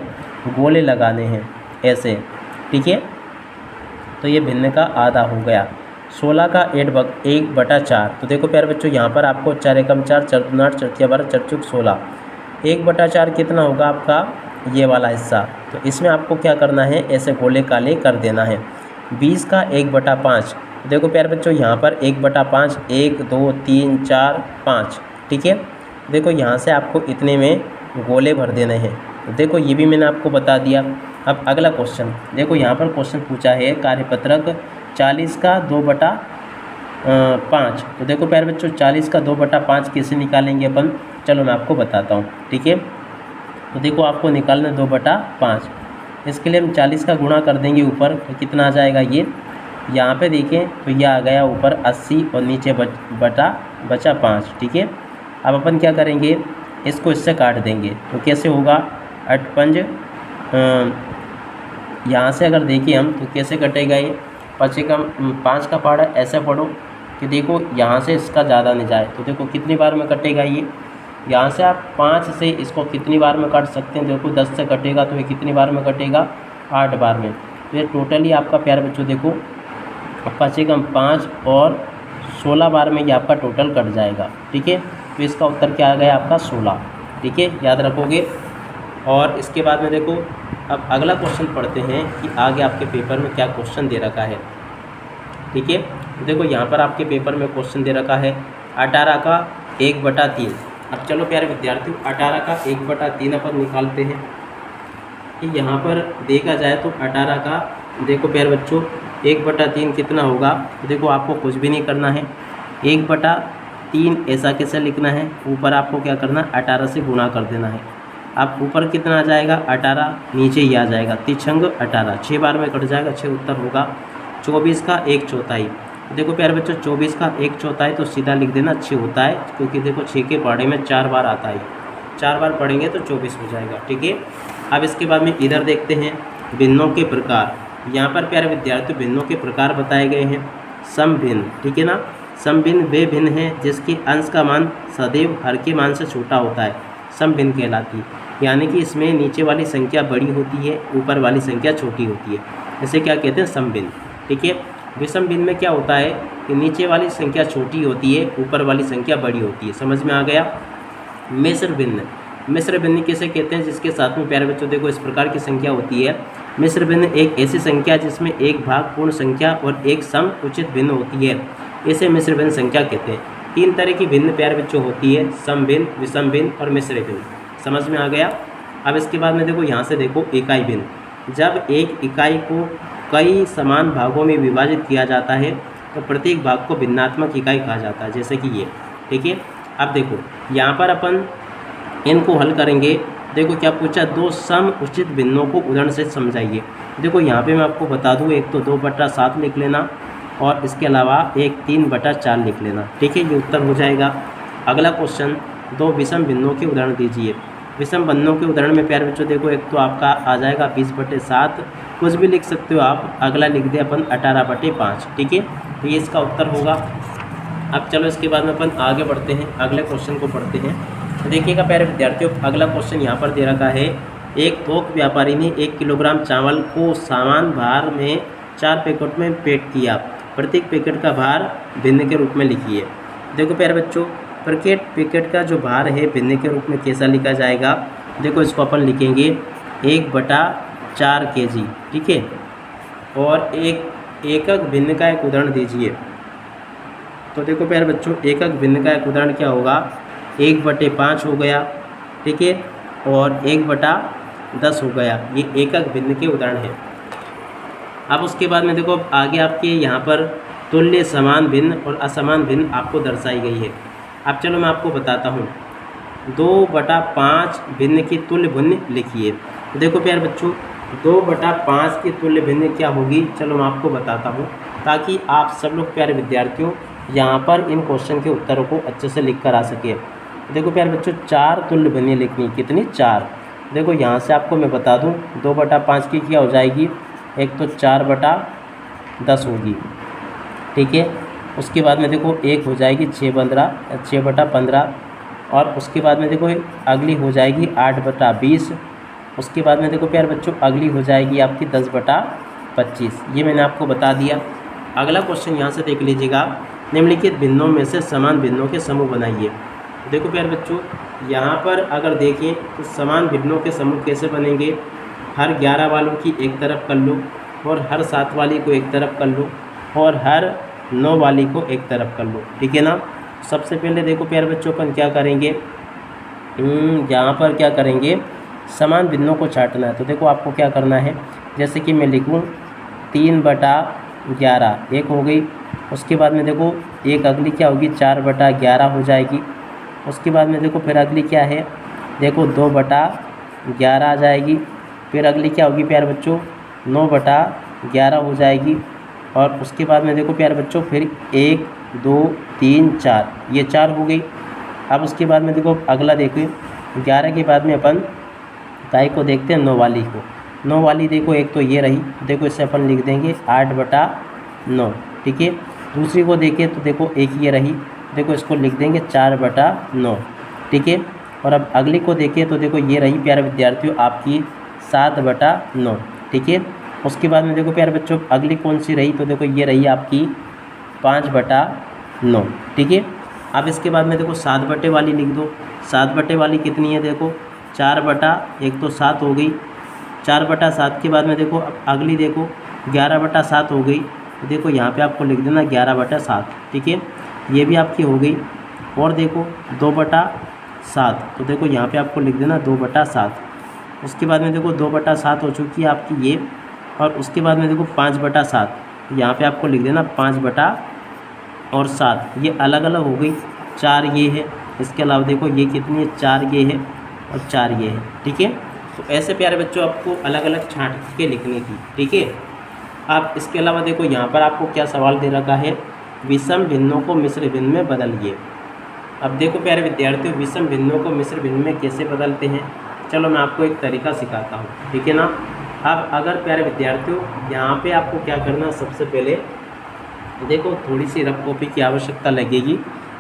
गोले लगाने हैं ऐसे। ठीक है, तो ये भिन्न का आधा हो गया। 16 का 1/4। तो देखो प्यारे बच्चों यहाँ पर आपको 4 एकम 4 4 दूना 8 4 12 4 चौक 16। 1/4 कितना होगा आपका, ये वाला हिस्सा। तो इसमें आपको क्या करना है, ऐसे गोले काले कर देना है। 20 का 1/5। देखो प्यारे बच्चों यहाँ पर 1/5 1 2 3 4 5। ठीक है, देखो यहाँ से आपको इतने में गोले भर देने हैं। तो देखो ये भी मैंने आपको बता दिया। अब अगला क्वेश्चन देखो, यहाँ पर क्वेश्चन पूछा है कार्यपत्रक 40 का 2/5। तो देखो प्यारे बच्चों 40 का 2/5 कैसे निकालेंगे अपन, चलो मैं आपको बताता हूँ। ठीक है, तो देखो आपको निकालना 2/5। इसके लिए हम 40 का गुणा कर देंगे ऊपर, तो कितना आ जाएगा ये, यहाँ पे देखें तो ये आ गया ऊपर 80 और नीचे बचा 5। ठीक है, अब अपन क्या करेंगे, इसको इससे काट देंगे। तो कैसे होगा, 8 पंज यहाँ से अगर देखें हम तो कैसे कटेगा ये, 5 का पहाड़ा ऐसे पढ़ो कि देखो यहाँ से इसका ज़्यादा नहीं जाए। तो देखो कितनी बार में कटेगा ये, यहाँ से आप 5 से इसको कितनी बार में काट सकते हैं, देखो 10 से कटेगा तो ये कितनी बार में कटेगा, 8 बार में। तो ये टोटली आपका प्यारे बच्चों देखो 5 और 16 बार में ये आपका टोटल कट जाएगा। ठीक है, तो इसका उत्तर क्या आ गया आपका 16। ठीक है, याद रखोगे। और इसके बाद में देखो अब अगला क्वेश्चन पढ़ते हैं कि आगे आपके पेपर में क्या क्वेश्चन दे रखा है। ठीक है, तो देखो यहाँ पर आपके पेपर में क्वेश्चन दे रखा है 18 का 1/3। अब चलो प्यारे विद्यार्थियों 18 का 1/3 अपन निकालते हैं कि यहाँ पर देखा जाए तो 18 का देखो प्यारे बच्चों 1/3 कितना होगा। तो देखो आपको कुछ भी नहीं करना है, 1/3 ऐसा कैसे लिखना है, ऊपर आपको क्या करना है 18 से गुणा कर देना है। अब ऊपर कितना आ जाएगा 18, नीचे ही आ जाएगा 3×18, 6 बार में कट जाएगा, 6 उत्तर होगा। 24 का 1/4। देखो प्यारे बच्चों 24 का 1/4 तो सीधा लिख देना 6 होता है, क्योंकि देखो 6 के पहाड़े में 4 बार आता है, 4 बार पढ़ेंगे तो 24 हो जाएगा। ठीक है, अब इसके बाद में इधर देखते हैं भिन्नों के प्रकार। यहाँ पर प्यारे विद्यार्थियों भिन्नों के प्रकार बताए गए हैं। समभिन्न, ठीक है ना, समभिन्न वे भिन्न हैं जिसके अंश का मान सदैव हर के मान से छोटा होता है, समभिन्न कहलाती है। यानी कि इसमें नीचे वाली संख्या बड़ी होती है, ऊपर वाली संख्या छोटी होती है, इसे क्या कहते हैं समभिन्न। ठीक है, विषम भिन्न में क्या होता है कि नीचे वाली संख्या छोटी होती है, ऊपर वाली संख्या बड़ी होती है। समझ में आ गया। मिश्र भिन्न, मिश्र भिन्न किसे कहते हैं? जिसके साथ में प्यारे बच्चों देखो इस प्रकार की संख्या होती है। मिश्र भिन्न एक ऐसी संख्या जिसमें एक भाग पूर्ण संख्या और एक सम उचित भिन्न होती है, इसे मिश्र भिन्न संख्या कहते हैं। 3 तरह की भिन्न प्यारे बच्चों होती है, सम भिन्न, विषम भिन्न और मिश्र भिन्न। समझ में आ गया? अब इसके बाद में देखो यहाँ से देखो इकाई भिन्न। जब एक इकाई को कई समान भागों में विभाजित किया जाता है तो प्रत्येक भाग को भिन्नात्मक इकाई कहा जाता है, जैसे कि ये। ठीक है, अब देखो यहाँ पर अपन इनको हल करेंगे। देखो क्या पूछा, 2 सम उचित भिन्नों को उदाहरण से समझाइए। देखो यहाँ पे मैं आपको बता दूँ, एक तो 2/7 लिख लेना और इसके अलावा एक 3/4 लिख लेना। ठीक है, ये उत्तर हो जाएगा। अगला क्वेश्चन, 2 विषम भिन्नों के उदाहरण दीजिए। विषम भिन्नों के उदाहरण में प्यारे बच्चों देखो एक तो आपका आ जाएगा 20/7, कुछ भी लिख सकते हो आप। अगला लिख दे अपन 18/5। ठीक है, तो ये इसका उत्तर होगा। अब चलो इसके बाद में अपन आगे बढ़ते हैं, अगले क्वेश्चन को पढ़ते हैं। तो देखिएगा प्यारे विद्यार्थियों, अगला क्वेश्चन यहाँ पर दे रखा है। एक थोक व्यापारी ने 1 किलोग्राम चावल को समान भार में 4 पैकेट में पैक किया। प्रत्येक पैकेट का भार भिन्न के रूप में लिखिए। देखो प्यारे बच्चों, प्रत्येक पैकेट का जो भार है भिन्न के रूप में कैसा लिखा जाएगा? देखो इसको अपन लिखेंगे 1/4 kg। ठीक है, और एक एकक भिन्न का एक उदाहरण दीजिए। तो देखो प्यारे बच्चों, एकक भिन्न का एक उदाहरण क्या होगा? 1/5 हो गया। ठीक है, और 1/10 हो गया। ये एकक भिन्न के उदाहरण है। अब उसके बाद में देखो आगे आपके यहाँ पर तुल्य, समान भिन्न और असमान भिन्न आपको दर्शाई गई है। अब चलो मैं आपको बताता हूँ। 2/5 भिन्न की तुल्य भिन्न लिखिए। देखो प्यारे बच्चों, 2/5 की तुल्य भिन्न क्या होगी? चलो मैं आपको बताता हूँ, ताकि आप सब लोग प्यारे विद्यार्थियों यहाँ पर इन क्वेश्चन के उत्तरों को अच्छे से लिख कर आ सके। देखो प्यारे बच्चों, 4 तुल्य भिन्न लिखनी। कितनी? 4। देखो यहाँ से आपको मैं बता दूँ, 2/5 की क्या हो जाएगी? एक तो 4/10 होगी। ठीक है, उसके बाद में देखो एक हो जाएगी 6/15, और उसके बाद में देखो अगली हो जाएगी 8/20। उसके बाद में देखो प्यारे बच्चों अगली हो जाएगी आपकी 10/25। ये मैंने आपको बता दिया। अगला क्वेश्चन यहाँ से देख लीजिएगा। निम्नलिखित भिन्नों में से समान भिन्नों के समूह बनाइए। देखो प्यारे बच्चों, यहाँ पर अगर देखें तो समान भिन्नों के समूह कैसे बनेंगे? हर 11 वालों की एक तरफ कर लो, और हर 7 वाली को एक तरफ कर लो, और हर 9 वाली को एक तरफ कर लो। ठीक है ना? सबसे पहले देखो प्यारे बच्चों अपन क्या करेंगे, यहाँ पर क्या करेंगे, समान भिन्नों को छांटना है। तो देखो आपको क्या करना है, जैसे कि मैं लिखूँ 3/11, एक हो गई। उसके बाद में देखो एक अगली क्या होगी, 4/11 हो जाएगी। उसके बाद में देखो फिर अगली क्या है, देखो 2/11 आ जाएगी। फिर अगली क्या होगी प्यारे बच्चों, 9/11 हो जाएगी। और उसके बाद में देखो प्यारे बच्चों फिर 1 2 3 4, ये 4 हो गई। अब उसके बाद में देखो अगला देखिए, 11 के बाद में अपन काय को देखते हैं, 9 वाली को। 9 वाली देखो एक तो ये रही, देखो इसे अपन लिख देंगे 8/9। ठीक है, दूसरी को देखें तो देखो एक ये रही, देखो इसको लिख देंगे 4/9। ठीक है, और अब अगली को देखें तो देखो ये रही प्यारे विद्यार्थियों आपकी 7/9। ठीक है, उसके बाद में देखो प्यारे बच्चों अगली कौन सी रही, तो देखो ये रही आपकी 5/9। ठीक है, अब इसके बाद में देखो 7 वाली लिख दो। 7 वाली कितनी है, देखो 4/1 तो 7 हो गई। 4/7 के बाद में देखो अब अगली देखो 11/7 हो गई। देखो यहाँ पे आपको लिख देना 11/7। ठीक है, ये भी आपकी हो गई। और देखो 2/7, तो देखो यहाँ पे आपको लिख देना 2/7। उसके बाद में देखो 2/7 हो चुकी है आपकी ये। और उसके बाद में देखो 5/7, यहाँ पे आपको लिख देना 5/7। ये अलग अलग हो गई, 4 ये है, इसके अलावा देखो ये कितनी है, 4 ये है और 4 ये है। ठीक है, तो ऐसे प्यारे बच्चों आपको अलग अलग छांट के लिखनी थी। ठीक है, आप इसके अलावा देखो यहाँ पर आपको क्या सवाल दे रखा है, विषम भिन्नों को मिश्र भिन्न में बदलिए। अब देखो प्यारे विद्यार्थियों, विषम भिन्नों को मिश्र भिन्न में कैसे बदलते हैं, चलो मैं आपको एक तरीका सिखाता हूँ। ठीक है ना? अब अगर प्यारे विद्यार्थियों यहाँ पे आपको क्या करना, सबसे पहले देखो थोड़ी सी रफ कॉपी की आवश्यकता लगेगी,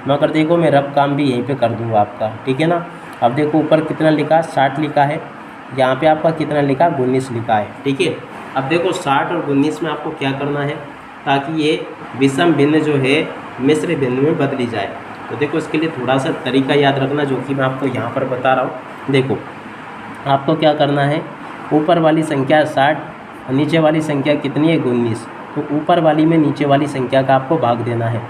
मगर देखो मैं रफ काम भी यहीं पे कर दूँगा आपका। ठीक है ना? अब देखो ऊपर कितना लिखा, 60 लिखा है, यहाँ पे आपका कितना लिखा, 19 लिखा है। ठीक है, अब देखो 60 और 19 में आपको क्या करना है, ताकि ये विषम भिन्न जो है मिश्र भिन्न में बदली जाए। तो देखो इसके लिए थोड़ा सा तरीका याद रखना, जो कि मैं आपको यहाँ पर बता रहा हूँ। देखो आपको क्या करना है, ऊपर वाली संख्या 60 और नीचे वाली संख्या कितनी है 19, तो ऊपर वाली में नीचे वाली संख्या का आपको भाग देना है।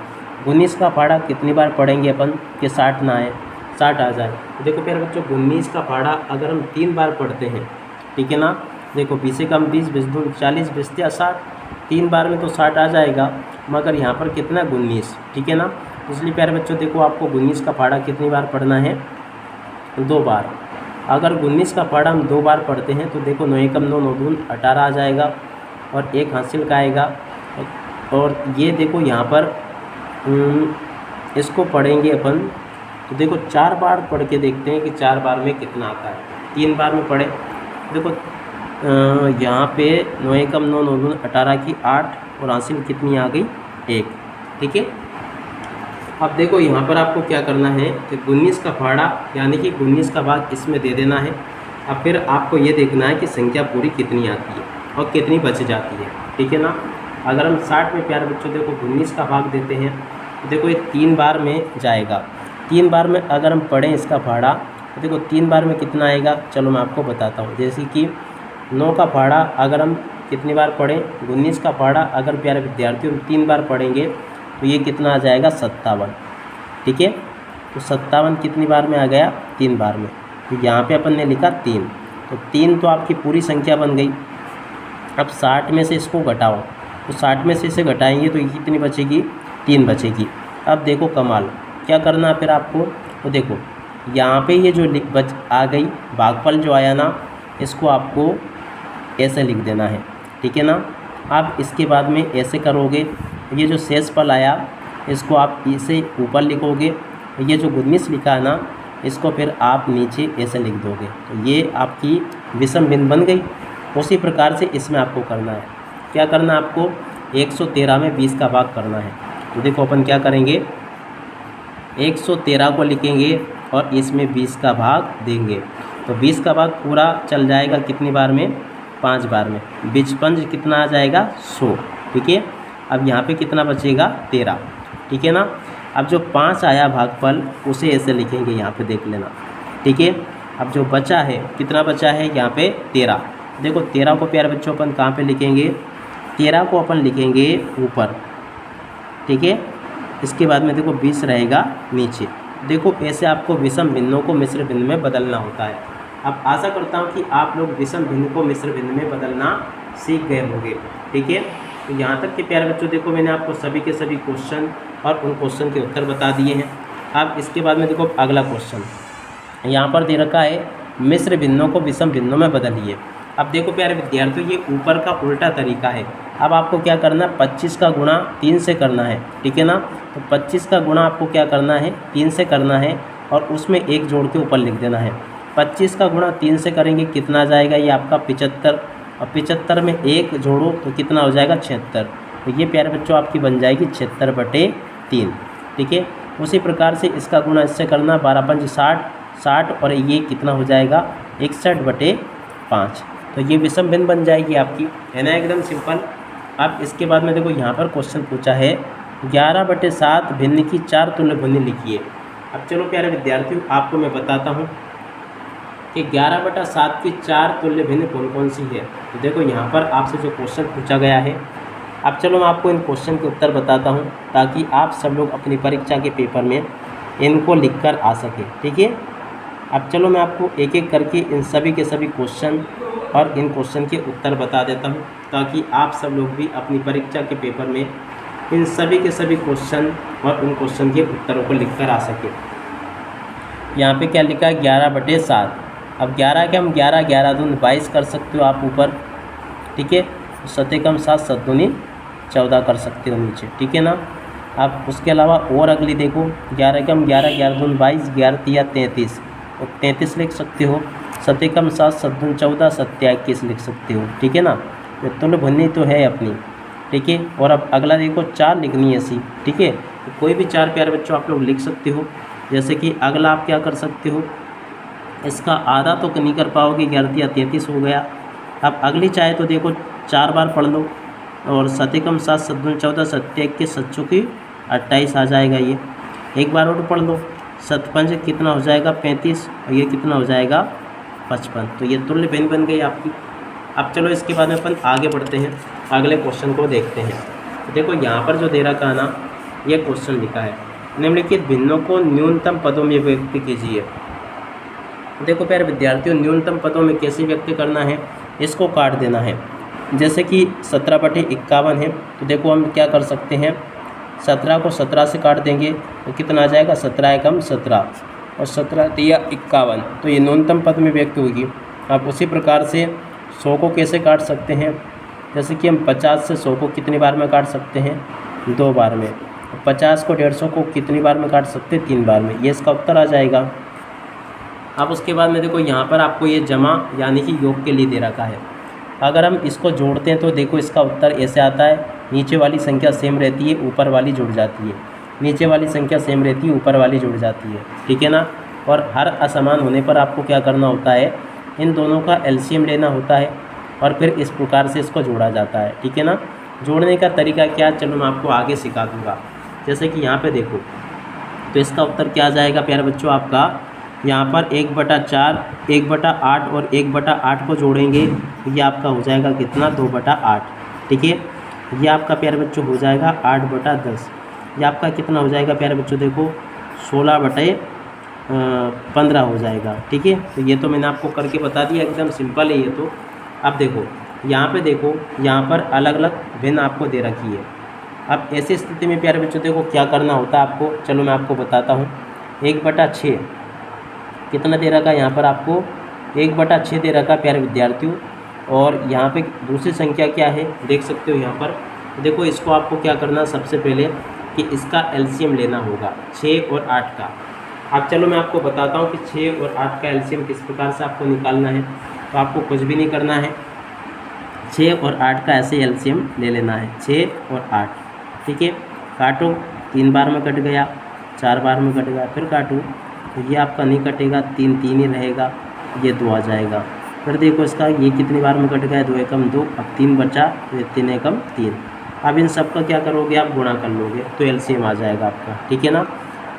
19 का फाड़ा कितनी बार पढ़ेंगे अपन कि 60 ना आए, 60 आ जाए। देखो प्यारे बच्चों 19 का फाड़ा अगर हम 3 बार पढ़ते हैं, ठीक है ना, देखो 20 से कम 20, 20 दूनी 40, 20 या 60, 3 बार में तो 60 आ जाएगा, मगर यहाँ पर कितना 19, ठीक है ना। इसलिए प्यारे बच्चों देखो आपको 19 का फाड़ा कितनी बार पढ़ना है, 2 बार। अगर 19 का फाड़ा हम 2 बार पढ़ते हैं तो देखो 9 एकम 9, 9 दून 18 आ जाएगा और 1 हासिल का आएगा। और ये देखो यहाँ पर इसको पढ़ेंगे अपन तो देखो 4 बार पढ़ के देखते हैं कि 4 बार में कितना आता है। 3 बार में पढ़े देखो यहाँ पे 9 एकम 9, 9 दून 18 की 8 और हासिल कितनी आ गई 1, ठीक है। अब देखो यहाँ पर आपको क्या करना है कि 19 का फाड़ा यानी कि 19 का भाग इसमें दे देना है। अब फिर आपको ये देखना है कि संख्या पूरी कितनी आती है और कितनी बच जाती है, ठीक है ना। अगर हम 60 में प्यारे बच्चों देखो 19 का भाग देते हैं तो देखो ये 3 बार में जाएगा। 3 बार में अगर हम पढ़ें इसका फाड़ा तो देखो 3 बार में कितना आएगा, चलो मैं आपको बताता हूँ। जैसे कि 9 का फाड़ा अगर हम कितनी बार पढ़ें, 19 का फाड़ा अगर प्यारे विद्यार्थियों 3 बार पढ़ेंगे तो ये कितना आ जाएगा 57, ठीक है। तो 57 कितनी बार में आ गया, 3 बार में। तो यहाँ पे अपन ने लिखा 3, तो 3 तो आपकी पूरी संख्या बन गई। अब 60 में से इसको घटाओ, तो 60 में से इसे घटाएंगे तो ये कितनी बचेगी, 3 बचेगी। अब देखो कमाल क्या करना है फिर आपको, तो देखो यहाँ पे ये जो बच आ गई भागफल जो आया ना, इसको आपको ऐसे लिख देना है, ठीक है ना। आप इसके बाद में ऐसे करोगे, ये जो शेष फल आया इसको आप इसे ऊपर लिखोगे, ये जो 19 लिखा है ना इसको फिर आप नीचे ऐसे लिख दोगे, तो ये आपकी विषम भिन्न बन गई। उसी प्रकार से इसमें आपको करना है, क्या करना है आपको 113 में 20 का भाग करना है। तो देखो अपन क्या करेंगे, 113 को लिखेंगे और इसमें 20 का भाग देंगे, तो 20 का भाग पूरा चल जाएगा कितनी बार में, 5 बार में। 55 कितना आ जाएगा 100, ठीक है। अब यहाँ पे कितना बचेगा 13, ठीक है ना। अब जो 5 आया भागफल उसे ऐसे लिखेंगे, यहाँ पे देख लेना, ठीक है। अब जो बचा है कितना बचा है यहाँ पे 13, देखो 13 को प्यारे बच्चों अपन कहाँ पे लिखेंगे, 13 को अपन लिखेंगे ऊपर, ठीक है। इसके बाद में देखो 20 रहेगा नीचे। देखो ऐसे आपको विषम भिन्नों को मिश्र भिन्न में बदलना होता है। अब आशा करता हूँ कि आप लोग विषम भिन्न को मिश्र भिन्न में बदलना सीख गए होंगे, ठीक है। तो यहाँ तक के प्यारे बच्चों देखो मैंने आपको सभी के सभी क्वेश्चन और उन क्वेश्चन के उत्तर बता दिए हैं। अब इसके बाद में देखो अगला क्वेश्चन यहाँ पर दे रखा है, मिश्र भिन्नों को विषम भिन्नों में बदलिए। अब देखो प्यारे विद्यार्थियों ये ऊपर का उल्टा तरीका है। अब आपको क्या करना है, 25 का गुणा 3 से करना है, ठीक है ना। तो 25 का गुणा आपको क्या करना है 3 से करना है और उसमें 1 जोड़ के ऊपर लिख देना है। 25 का गुणा 3 से करेंगे कितना जाएगा, ये आपका 75, और 75 में 1 जोड़ो तो कितना हो जाएगा 76। तो ये प्यारे बच्चों आपकी बन जाएगी 76/3, ठीक है। उसी प्रकार से इसका गुणा इससे करना, 12 पंच 60, 60 और ये कितना हो जाएगा 61/5। तो ये विषम भिन्न बन जाएगी आपकी, है ना, एकदम सिंपल। अब इसके बाद में देखो यहाँ पर क्वेश्चन पूछा है 11/7 भिन्न की 4 तुल्य भिन्न लिखिए। अब चलो प्यारे विद्यार्थियों आपको मैं बताता हूँ कि 11/7 की 4 तुल्य भिन्न कौन कौन सी है। तो देखो यहाँ पर आपसे जो क्वेश्चन पूछा गया है, अब चलो मैं आपको इन क्वेश्चन के उत्तर बताता हूँ ताकि आप सब लोग अपनी परीक्षा के पेपर में इनको लिख कर आ सकें, ठीक है। अब चलो मैं आपको एक एक करके इन सभी के सभी क्वेश्चन और इन क्वेश्चन के उत्तर बता देता हूँ ताकि आप सब लोग भी अपनी परीक्षा के पेपर में इन सभी के सभी क्वेश्चन और उन क्वेश्चन के उत्तरों को लिख कर आ सकें। यहाँ पे क्या लिखा है 11/7। अब 11 के हम 11, 11 दूनी 22 कर सकते हो आप ऊपर, ठीक है। 7 कम 7, 7 दूनी 14 कर सकते हो नीचे, ठीक है ना। आप उसके अलावा और अगली देखो 11 कम 11, 11 दूनी 22, 11 तिया 33, और 33 लिख सकते हो। 7 कम 7, 7 दूनी 14, 7 21 लिख सकते हो, ठीक है ना। ये तुल्य भिन्न तो है अपनी, ठीक है। और अब अगला देखो 4 लिखनी है ऐसी, ठीक है। तो कोई भी 4 प्यारे बच्चों आप लोग लिख सकते हो। जैसे कि अगला आप क्या कर सकते हो, इसका आधा तो नहीं कर पाओगे, 11 या 33 हो गया। अब अगली चाहे तो देखो 4 बार पढ़ लो, और 7 कम 7, 7 दूनी 14, 7 21, 7 चौकी 28 आ जाएगा ये। एक बार और पढ़ लो, 7×5 कितना हो जाएगा 35 और ये कितना हो जाएगा 55। तो ये तुल्य भिन्न बन गई आपकी। अब चलो इसके बाद में अपन आगे बढ़ते हैं, अगले क्वेश्चन को देखते हैं। तो देखो यहाँ पर जो दे रखा है ना, ये क्वेश्चन लिखा है निम्नलिखित भिन्नों को न्यूनतम पदों में व्यक्त कीजिए। देखो प्यारे विद्यार्थियों, न्यूनतम पदों में कैसे व्यक्त करना है, इसको काट देना है। जैसे कि 17/51 है, तो देखो हम क्या कर सकते हैं, 17 को 17 से काट देंगे तो कितना आ जाएगा 17 एकम 17 और 17 तिया 51, तो ये न्यूनतम पद में व्यक्त होगी। आप उसी प्रकार से 100 को कैसे काट सकते हैं, जैसे कि हम 50 से 100 को कितनी बार में काट सकते हैं, 2 बार में। 50 को 150 को कितनी बार में काट सकते हैं, 3 बार में। ये इसका उत्तर आ जाएगा। अब उसके बाद में देखो यहाँ पर आपको ये जमा यानी कि योग के लिए दे रखा है। अगर हम इसको जोड़ते हैं तो देखो इसका उत्तर ऐसे आता है, नीचे वाली संख्या सेम रहती है, ऊपर वाली जुड़ जाती है। नीचे वाली संख्या सेम रहती है, ऊपर वाली जुड़ जाती है, ठीक है ना। और हर असमान होने पर आपको क्या करना होता है, इन दोनों का एलसीएम लेना होता है और फिर इस प्रकार से इसको जोड़ा जाता है, ठीक है ना। जोड़ने का तरीका क्या, चलो मैं आपको आगे सिखा दूँगा। जैसे कि यहाँ पे देखो, तो इसका उत्तर क्या आ जाएगा प्यारे बच्चों, आपका यहाँ पर 1/4, 1/8 और 1/8 को जोड़ेंगे तो ये आपका हो जाएगा कितना, 2/8, ठीक है। ये आपका प्यारे बच्चों हो जाएगा 8/10। ये आपका कितना हो जाएगा प्यारे बच्चों, देखो 16/15 हो जाएगा, ठीक है। तो ये तो मैंने आपको करके बता दिया, एकदम सिंपल है ये तो। अब देखो यहाँ पे देखो, यहाँ पर अलग अलग भिन्न आपको दे रखी है। अब ऐसी स्थिति में प्यारे बच्चों देखो क्या करना होता है आपको, चलो मैं आपको बताता हूँ। 1/6 कितना दे रखा है यहाँ पर आपको, 1/6 दे रखा है प्यारे विद्यार्थियों। और यहाँ पे दूसरी संख्या क्या है देख सकते हो यहाँ पर। देखो इसको आपको क्या करना, सबसे पहले कि इसका एलसीएम लेना होगा 6 और 8 का। अब चलो मैं आपको बताता हूँ कि 6 और 8 का एलसीएम किस प्रकार से आपको निकालना है। तो आपको कुछ भी नहीं करना है, 6 और 8 का ऐसे एलसीएम ले लेना है, 6 और 8, ठीक है। काटो, 3 बार में कट गया, 4 बार में कट गया, फिर काटो तो ये आपका नहीं कटेगा, 3 3 ही रहेगा, ये 2 आ जाएगा। फिर देखो इसका ये कितनी बार में कट गया, 2 एकम 2, अब 3 बचा तो ये 3 एकम 3। अब इन सब का क्या करोगे, आप गुणा कर लोगे तो एलसीएम आ जाएगा आपका, ठीक है ना।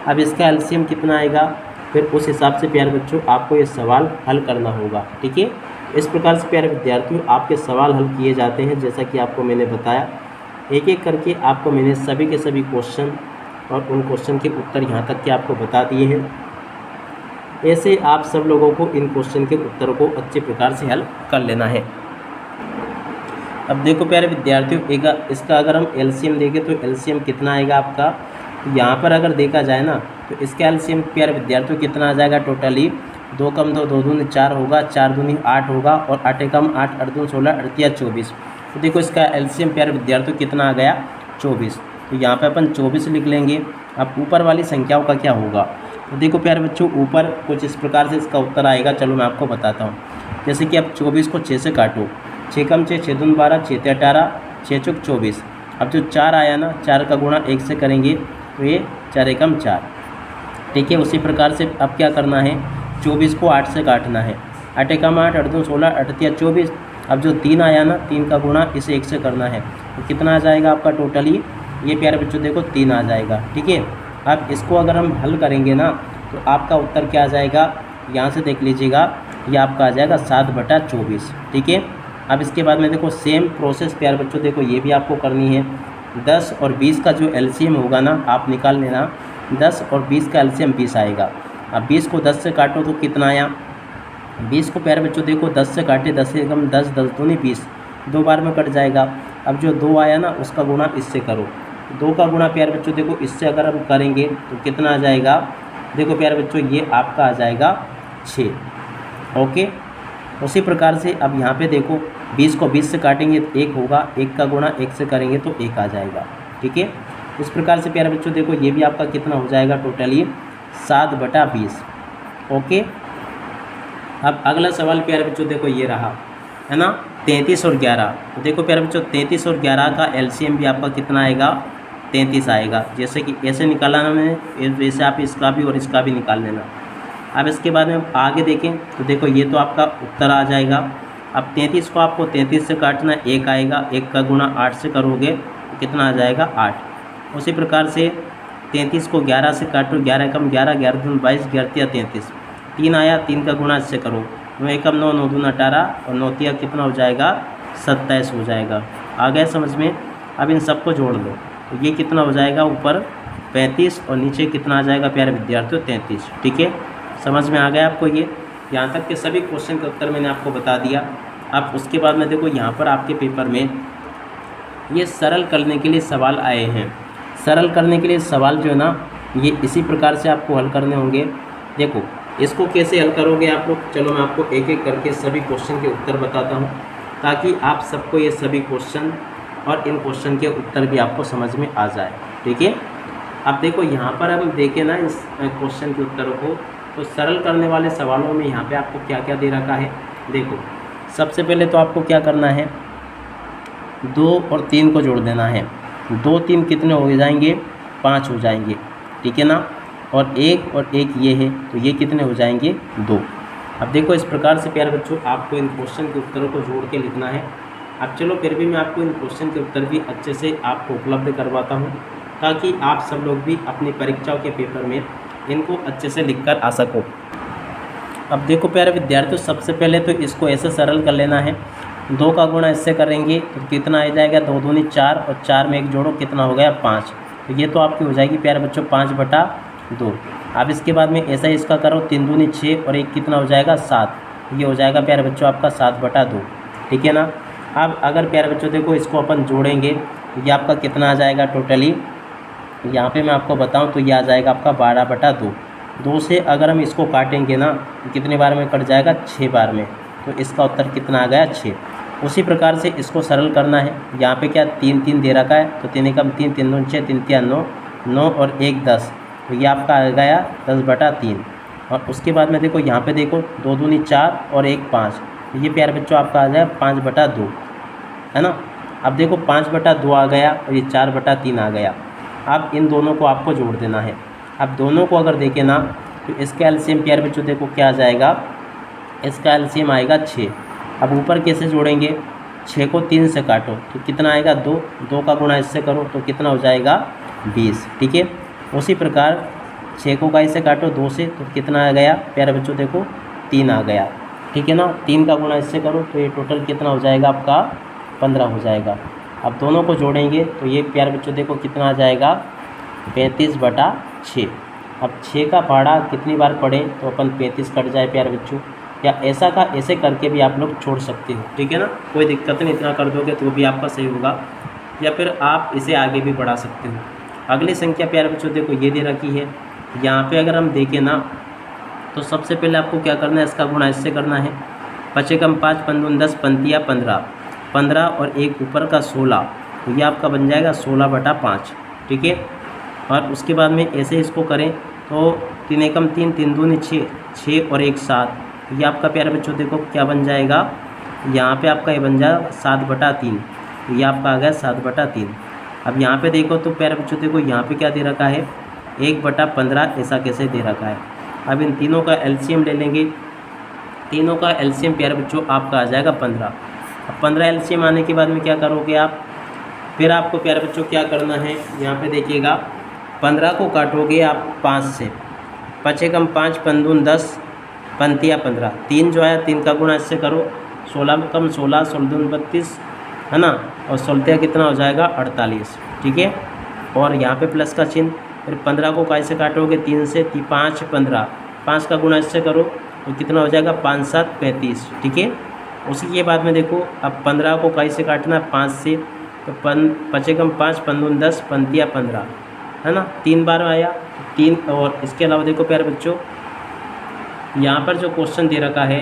अब इसका एलसीएम कितना आएगा, फिर उस हिसाब से प्यारे बच्चों आपको ये सवाल हल करना होगा, ठीक है। इस प्रकार से प्यारे विद्यार्थियों आपके सवाल हल किए जाते हैं, जैसा कि आपको मैंने बताया। एक एक करके आपको मैंने सभी के सभी क्वेश्चन और उन क्वेश्चन के उत्तर यहाँ तक के आपको बता दिए हैं। ऐसे आप सब लोगों को इन क्वेश्चन के उत्तरों को अच्छे प्रकार से हल कर लेना है। अब देखो प्यारे विद्यार्थियों, इसका अगर हम एलसीएम देखें तो एलसीएम कितना आएगा आपका, तो यहाँ पर अगर देखा जाए ना तो इसका एलसीएम प्यारे विद्यार्थियों कितना आ जाएगा, टोटली 2 कम 2 2 दूनी 4 होगा, 4 दूनी 8 होगा और 8 एकम 8, 8 दूनी 16, 8 तिया 24। तो देखो इसका एलसीएम प्यारे विद्यार्थियों कितना आ गया, 24। तो यहाँ पे अपन 24 लिख लेंगे। अब ऊपर वाली संख्याओं का क्या होगा, तो देखो प्यारे बच्चों ऊपर कुछ इस प्रकार से इसका उत्तर आएगा, चलो मैं आपको बताता हूँ। जैसे कि अब 24 को 6 से काटो, 6 कम 6, 6 दूनी 12, 6 तिया 18, 6 चौक 24। अब जो 4 आया ना, 4 का गुणा 1 से करेंगे तो ये 4 एकम 4, ठीक है। उसी प्रकार से अब क्या करना है, 24 को 8 से काटना है, 8 एकम 8, 8 दूनी 16, 8 तिया 24। अब जो 3 आया ना, 3 का गुणा इसे 1 से करना है तो कितना आ जाएगा आपका टोटली, ये प्यारे बच्चों देखो 3 आ जाएगा, ठीक है। अब इसको अगर हम हल करेंगे ना तो आपका उत्तर क्या आ जाएगा, यहाँ से देख लीजिएगा, ये आपका आ जाएगा 7/24, ठीक है। अब इसके बाद में देखो सेम प्रोसेस प्यारे बच्चों देखो ये भी आपको करनी है। 10 और 20 का जो एलसीएम होगा ना आप निकाल लेना, 10 और 20 का एलसीएम 20 आएगा। अब 20 को 10 से काटो तो कितना आया, 20 को प्यारे बच्चों देखो 10 से काटे, 10 एकम 10, 10 दूनी 20, 2 बार में कट जाएगा। अब जो 2 आया ना उसका गुणा इससे करो, 2 का गुणा प्यारे बच्चों देखो इससे अगर हम करेंगे तो कितना आ जाएगा, देखो प्यारे बच्चों ये आपका आ जाएगा 6, ओके। उसी प्रकार से अब यहाँ पे देखो 20 को 20 से काटेंगे तो 1 होगा, 1 का गुणा 1 से करेंगे तो 1 आ जाएगा, ठीक है। इस प्रकार से प्यारे बच्चों देखो ये भी आपका कितना हो जाएगा टोटली 7/20, ओके। अब अगला सवाल प्यारे बच्चों देखो ये रहा है ना, 33 और 11। तो देखो प्यारे बच्चों 33 और 11 का एलसीएम भी आपका कितना आएगा, 33 आएगा। जैसे कि ऐसे निकाला ना मैंने, वैसे आप इसका भी और इसका भी निकाल लेना। अब इसके बाद में आगे देखें तो देखो ये तो आपका उत्तर आ जाएगा। अब 33 को आपको 33 से काटना, 1 आएगा, 1 का गुणा 8 से करोगे तो कितना आ जाएगा 8। उसी प्रकार से 33 को 11 से काटो, 11 कम 11, 11 दून 22, 11 तिया 33, 3 आया, 3 का गुणा इससे करो, 9 एकम 9, 9 दून 18 और 9 तिया कितना हो जाएगा 27 हो जाएगा। आ गया समझ में। अब इन सबको जोड़ लो तो ये कितना हो जाएगा, ऊपर 35 और नीचे कितना आ जाएगा प्यारे विद्यार्थियों 33। ठीक है, समझ में आ गया आपको ये। यहाँ तक के सभी क्वेश्चन के उत्तर मैंने आपको बता दिया। अब उसके बाद में देखो यहाँ पर आपके पेपर में ये सरल करने के लिए सवाल आए हैं। सरल करने के लिए सवाल जो है ना ये इसी प्रकार से आपको हल करने होंगे। देखो इसको कैसे हल करोगे आप लोग, चलो मैं आपको एक एक करके सभी क्वेश्चन के उत्तर बताता हूँ ताकि आप सबको ये सभी क्वेश्चन और इन क्वेश्चन के उत्तर भी आपको समझ में आ जाए। ठीक है, अब देखो यहाँ पर हम देखें ना इस क्वेश्चन के उत्तरों को, तो सरल करने वाले सवालों में यहाँ पे आपको क्या क्या दे रखा है। देखो सबसे पहले तो आपको क्या करना है, 2 और 3 को जोड़ देना है। 2 3 कितने हो जाएंगे, 5 हो जाएंगे। ठीक है ना, और 1 और 1 ये है तो ये कितने हो जाएंगे, 2। अब देखो इस प्रकार से प्यारे बच्चों आपको इन क्वेश्चन के उत्तरों को जोड़ के लिखना है। अब चलो फिर भी मैं आपको इन क्वेश्चन के उत्तर भी अच्छे से आपको उपलब्ध करवाता हूँ ताकि आप सब लोग भी अपनी परीक्षाओं के पेपर में इनको अच्छे से लिख कर आ सको। अब देखो प्यारे विद्यार्थियों सबसे पहले तो इसको ऐसे सरल कर लेना है। 2 का गुणा इससे करेंगे तो कितना आ जाएगा, 2 दूनी 4 और 4 में 1 जोड़ो कितना हो गया 5। तो ये तो आपकी हो जाएगी प्यारे बच्चों 5/2। अब इसके बाद में ऐसा ही इसका करो, 3 दूनी 6 और 1 कितना हो जाएगा 7। ये हो जाएगा प्यारे बच्चों आपका 7/2। ठीक है ना। अब अगर प्यारे बच्चों देखो इसको अपन जोड़ेंगे तो ये आपका कितना आ जाएगा टोटली, यहाँ पे मैं आपको बताऊँ तो ये आ जाएगा आपका 12/2। 2 से अगर हम इसको काटेंगे ना तो कितने बार में कट जाएगा, 6 बार में। तो इसका उत्तर कितना आ गया 6। उसी प्रकार से इसको सरल करना है। यहाँ पे क्या 3 3 दे रखा है तो 3 एकम 3, 3 दूनी 6, 3 तिया 9, 9 और 1 10। तो ये आपका आ गया 10/3। और उसके बाद में देखो यहाँ पे देखो 2 दूनी 4 और 1 5। तो ये प्यारे बच्चों आपका आ जाएगा 5/2 है ना। अब देखो 5/2 आ गया और ये 4/3 आ गया। अब इन दोनों को आपको जोड़ देना है। अब दोनों को अगर देखें ना तो इसका एलसीएम प्यारे बच्चों देखो क्या आ जाएगा, इसका एलसीएम आएगा 6। अब ऊपर कैसे जोड़ेंगे, 6 को 3 से काटो तो कितना आएगा 2, 2 का गुणा इससे करो तो कितना हो जाएगा 20। ठीक है, उसी प्रकार 6 को का से काटो 2 से तो कितना आ गया प्यारे बच्चों देखो 3 आ गया। ठीक है ना, 3 का गुणा इससे करो तो ये टोटल कितना हो जाएगा आपका 15 हो जाएगा। अब दोनों को जोड़ेंगे तो ये प्यारे बच्चों देखो कितना आ जाएगा 35/6। अब 6 का पहाड़ा कितनी बार पढ़ें तो अपन 35 कट जाए प्यारे बच्चों, या ऐसा का ऐसे करके भी आप लोग छोड़ सकते हो। ठीक है ना, कोई दिक्कत नहीं, इतना कर दोगे तो भी आपका सही होगा, या फिर आप इसे आगे भी बढ़ा सकते हो। अगली संख्या प्यारे बच्चों देखो ये दे रखी है। यहाँ पे अगर हम देखें ना तो सबसे पहले आपको क्या करना है, इसका गुणा इससे करना है। 5 एकम 5, 5 दूनी 10, 5 15, 15 और 1 ऊपर का 16। तो ये आपका बन जाएगा 16/5। ठीक है, और उसके बाद में ऐसे इसको करें तो 3 एकम 3, 3 दूनी 6, 6 और 1 7। ये आपका प्यारे बच्चों देखो क्या बन जाएगा, यहाँ पे आपका ये बन जाएगा 7/3। तो ये आपका आ गया 7/3। अब यहाँ पे देखो तो प्यारे बच्चों देखो यहाँ पे क्या दे रखा है 1/15, ऐसा कैसे दे रखा है। अब इन तीनों का एलसीएम ले लेंगे। तीनों का एलसीएम प्यारे बच्चों आपका आ जाएगा 15। अब 15 एलसीएम आने के बाद में क्या करोगे आप, फिर आपको प्यारे बच्चों क्या करना है, यहाँ पे देखिएगा 15 को काटोगे आप 5 से। 5 एकम 5, 5 दूनी 10, 5 तिया 15, 3 जो है 3 का गुणा इससे करो, 16 कम 16, 16 दूनी 32 है ना, और 16 तिया कितना हो जाएगा 48। ठीक है, और यहाँ पे प्लस का चिन्ह। फिर 15 को कैसे काटोगे 3 से, 5 15, 5 का गुणा इससे करो तो कितना हो जाएगा 5 7 35। ठीक है, उसी के बाद में देखो अब 15 को कैसे काटना है 5 से, तो 5 एकम 5, 5 दूनी 10, 5 तिया 15 है ना, 3 बार आया 3। और इसके अलावा देखो प्यारे बच्चों यहाँ पर जो क्वेश्चन दे रखा है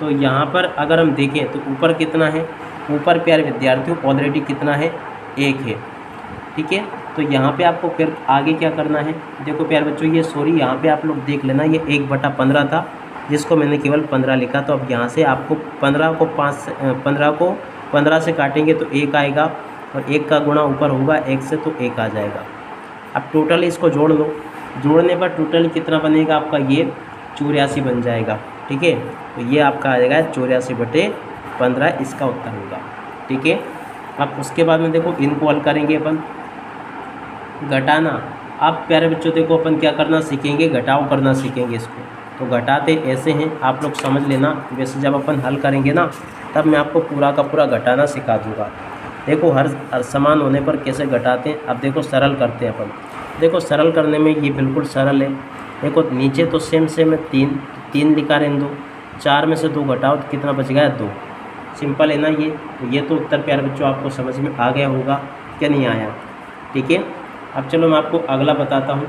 तो यहाँ पर अगर हम देखें तो ऊपर कितना है, ऊपर प्यारे विद्यार्थियों ऑलरेडी कितना है 1 है। ठीक है, तो यहाँ पे आपको फिर आगे क्या करना है, देखो प्यारे बच्चों ये सॉरी यहाँ पे आप लोग देख लेना, ये 1/15 था जिसको मैंने केवल 15 लिखा। तो अब यहाँ से आपको 15 को 15 से काटेंगे तो 1 आएगा, और 1 का गुणा ऊपर होगा 1 से तो 1 आ जाएगा। अब टोटल इसको जोड़ लो, जोड़ने पर टोटल कितना बनेगा आपका, ये 84 बन जाएगा। ठीक है, तो ये आपका आ जाएगा 84/15, इसका उत्तर होगा। ठीक है, अब उसके बाद में देखो इनको हल करेंगे अपन। घटाना अब प्यारे बच्चों देखो अपन क्या करना सीखेंगे, घटाव करना सीखेंगे इसको। तो घटाते ऐसे हैं, आप लोग समझ लेना। वैसे जब अपन हल करेंगे ना तब मैं आपको पूरा का पूरा घटाना सिखा दूँगा। देखो हर समान होने पर कैसे घटाते हैं। अब देखो सरल करते हैं अपन। देखो सरल करने में ये बिल्कुल सरल है। देखो नीचे तो सेम है, तीन लिखा रहने दो, 4 में से 2 घटाओ तो कितना बच गया, 2। सिंपल है ना ये। तो ये तो उत्तर प्यारे बच्चों आपको समझ में आ गया होगा, क्या नहीं आया? ठीक है। अब चलो मैं आपको अगला बताता हूँ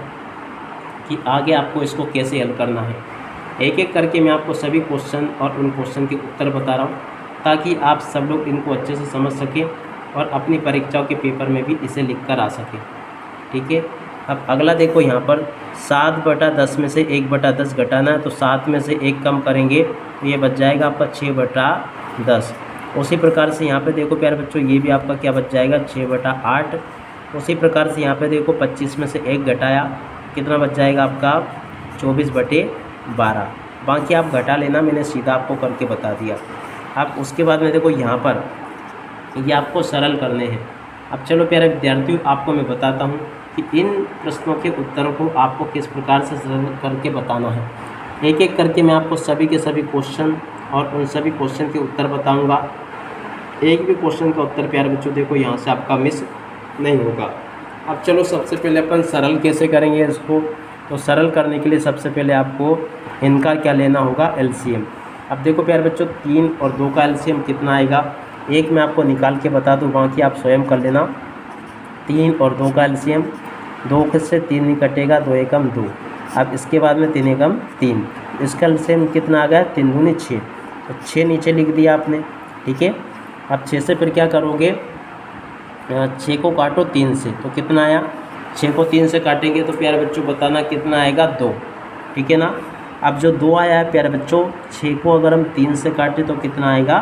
कि आगे आपको इसको कैसे हल करना है। एक एक करके मैं आपको सभी क्वेश्चन और उन क्वेश्चन के उत्तर बता रहा हूँ ताकि आप सब लोग इनको अच्छे से समझ सकें और अपनी परीक्षाओं के पेपर में भी इसे लिख कर आ सकें। ठीक है। अब अगला देखो यहाँ पर 7/10 में से 1/10 घटाना है, तो 7 में से 1 कम करेंगे तो ये बच जाएगा आपका 6/10। उसी प्रकार से यहाँ पे देखो प्यारे बच्चों ये भी आपका क्या बच जाएगा, 6/8। उसी प्रकार से यहाँ पे देखो 25 में से 1 घटाया, कितना बच जाएगा आपका, 24/12। बाकी आप घटा लेना, मैंने सीधा आपको करके बता दिया। अब उसके बाद में देखो यहाँ पर ये आपको सरल करने हैं। अब चलो प्यारे विद्यार्थियों आपको मैं बताता हूँ कि इन प्रश्नों के उत्तरों को आपको किस प्रकार से सरल करके बताना है। एक एक करके मैं आपको सभी के सभी क्वेश्चन और उन सभी क्वेश्चन के उत्तर बताऊंगा। एक भी क्वेश्चन का उत्तर प्यारे बच्चों देखो यहाँ से आपका मिस नहीं होगा। अब चलो सबसे पहले अपन सरल कैसे करेंगे इसको। तो सरल करने के लिए सबसे पहले आपको इनका क्या लेना होगा, एलसीएम। अब देखो प्यारे बच्चों 3 और 2 का एलसीएम कितना आएगा, एक मैं आपको निकाल के बता दूँ, बाकी आप स्वयं कर लेना। 3 और 2 का एलसीएम, 2 से 3 नहीं कटेगा, 2 एकम 2। अब इसके बाद में 3 एकम 3, इसका एलसीएम कितना आ गया, 3 दूनी 6। तो 6 नीचे लिख दिया आपने। ठीक है। अब 6 से फिर क्या करोगे, 6 को काटो 3 से, तो कितना आया, 6 को 3 से काटेंगे तो प्यारे बच्चों बताना कितना आएगा, 2। ठीक है ना। अब जो 2 आया है प्यारे बच्चों, 6 को अगर हम 3 से काटें तो कितना आएगा,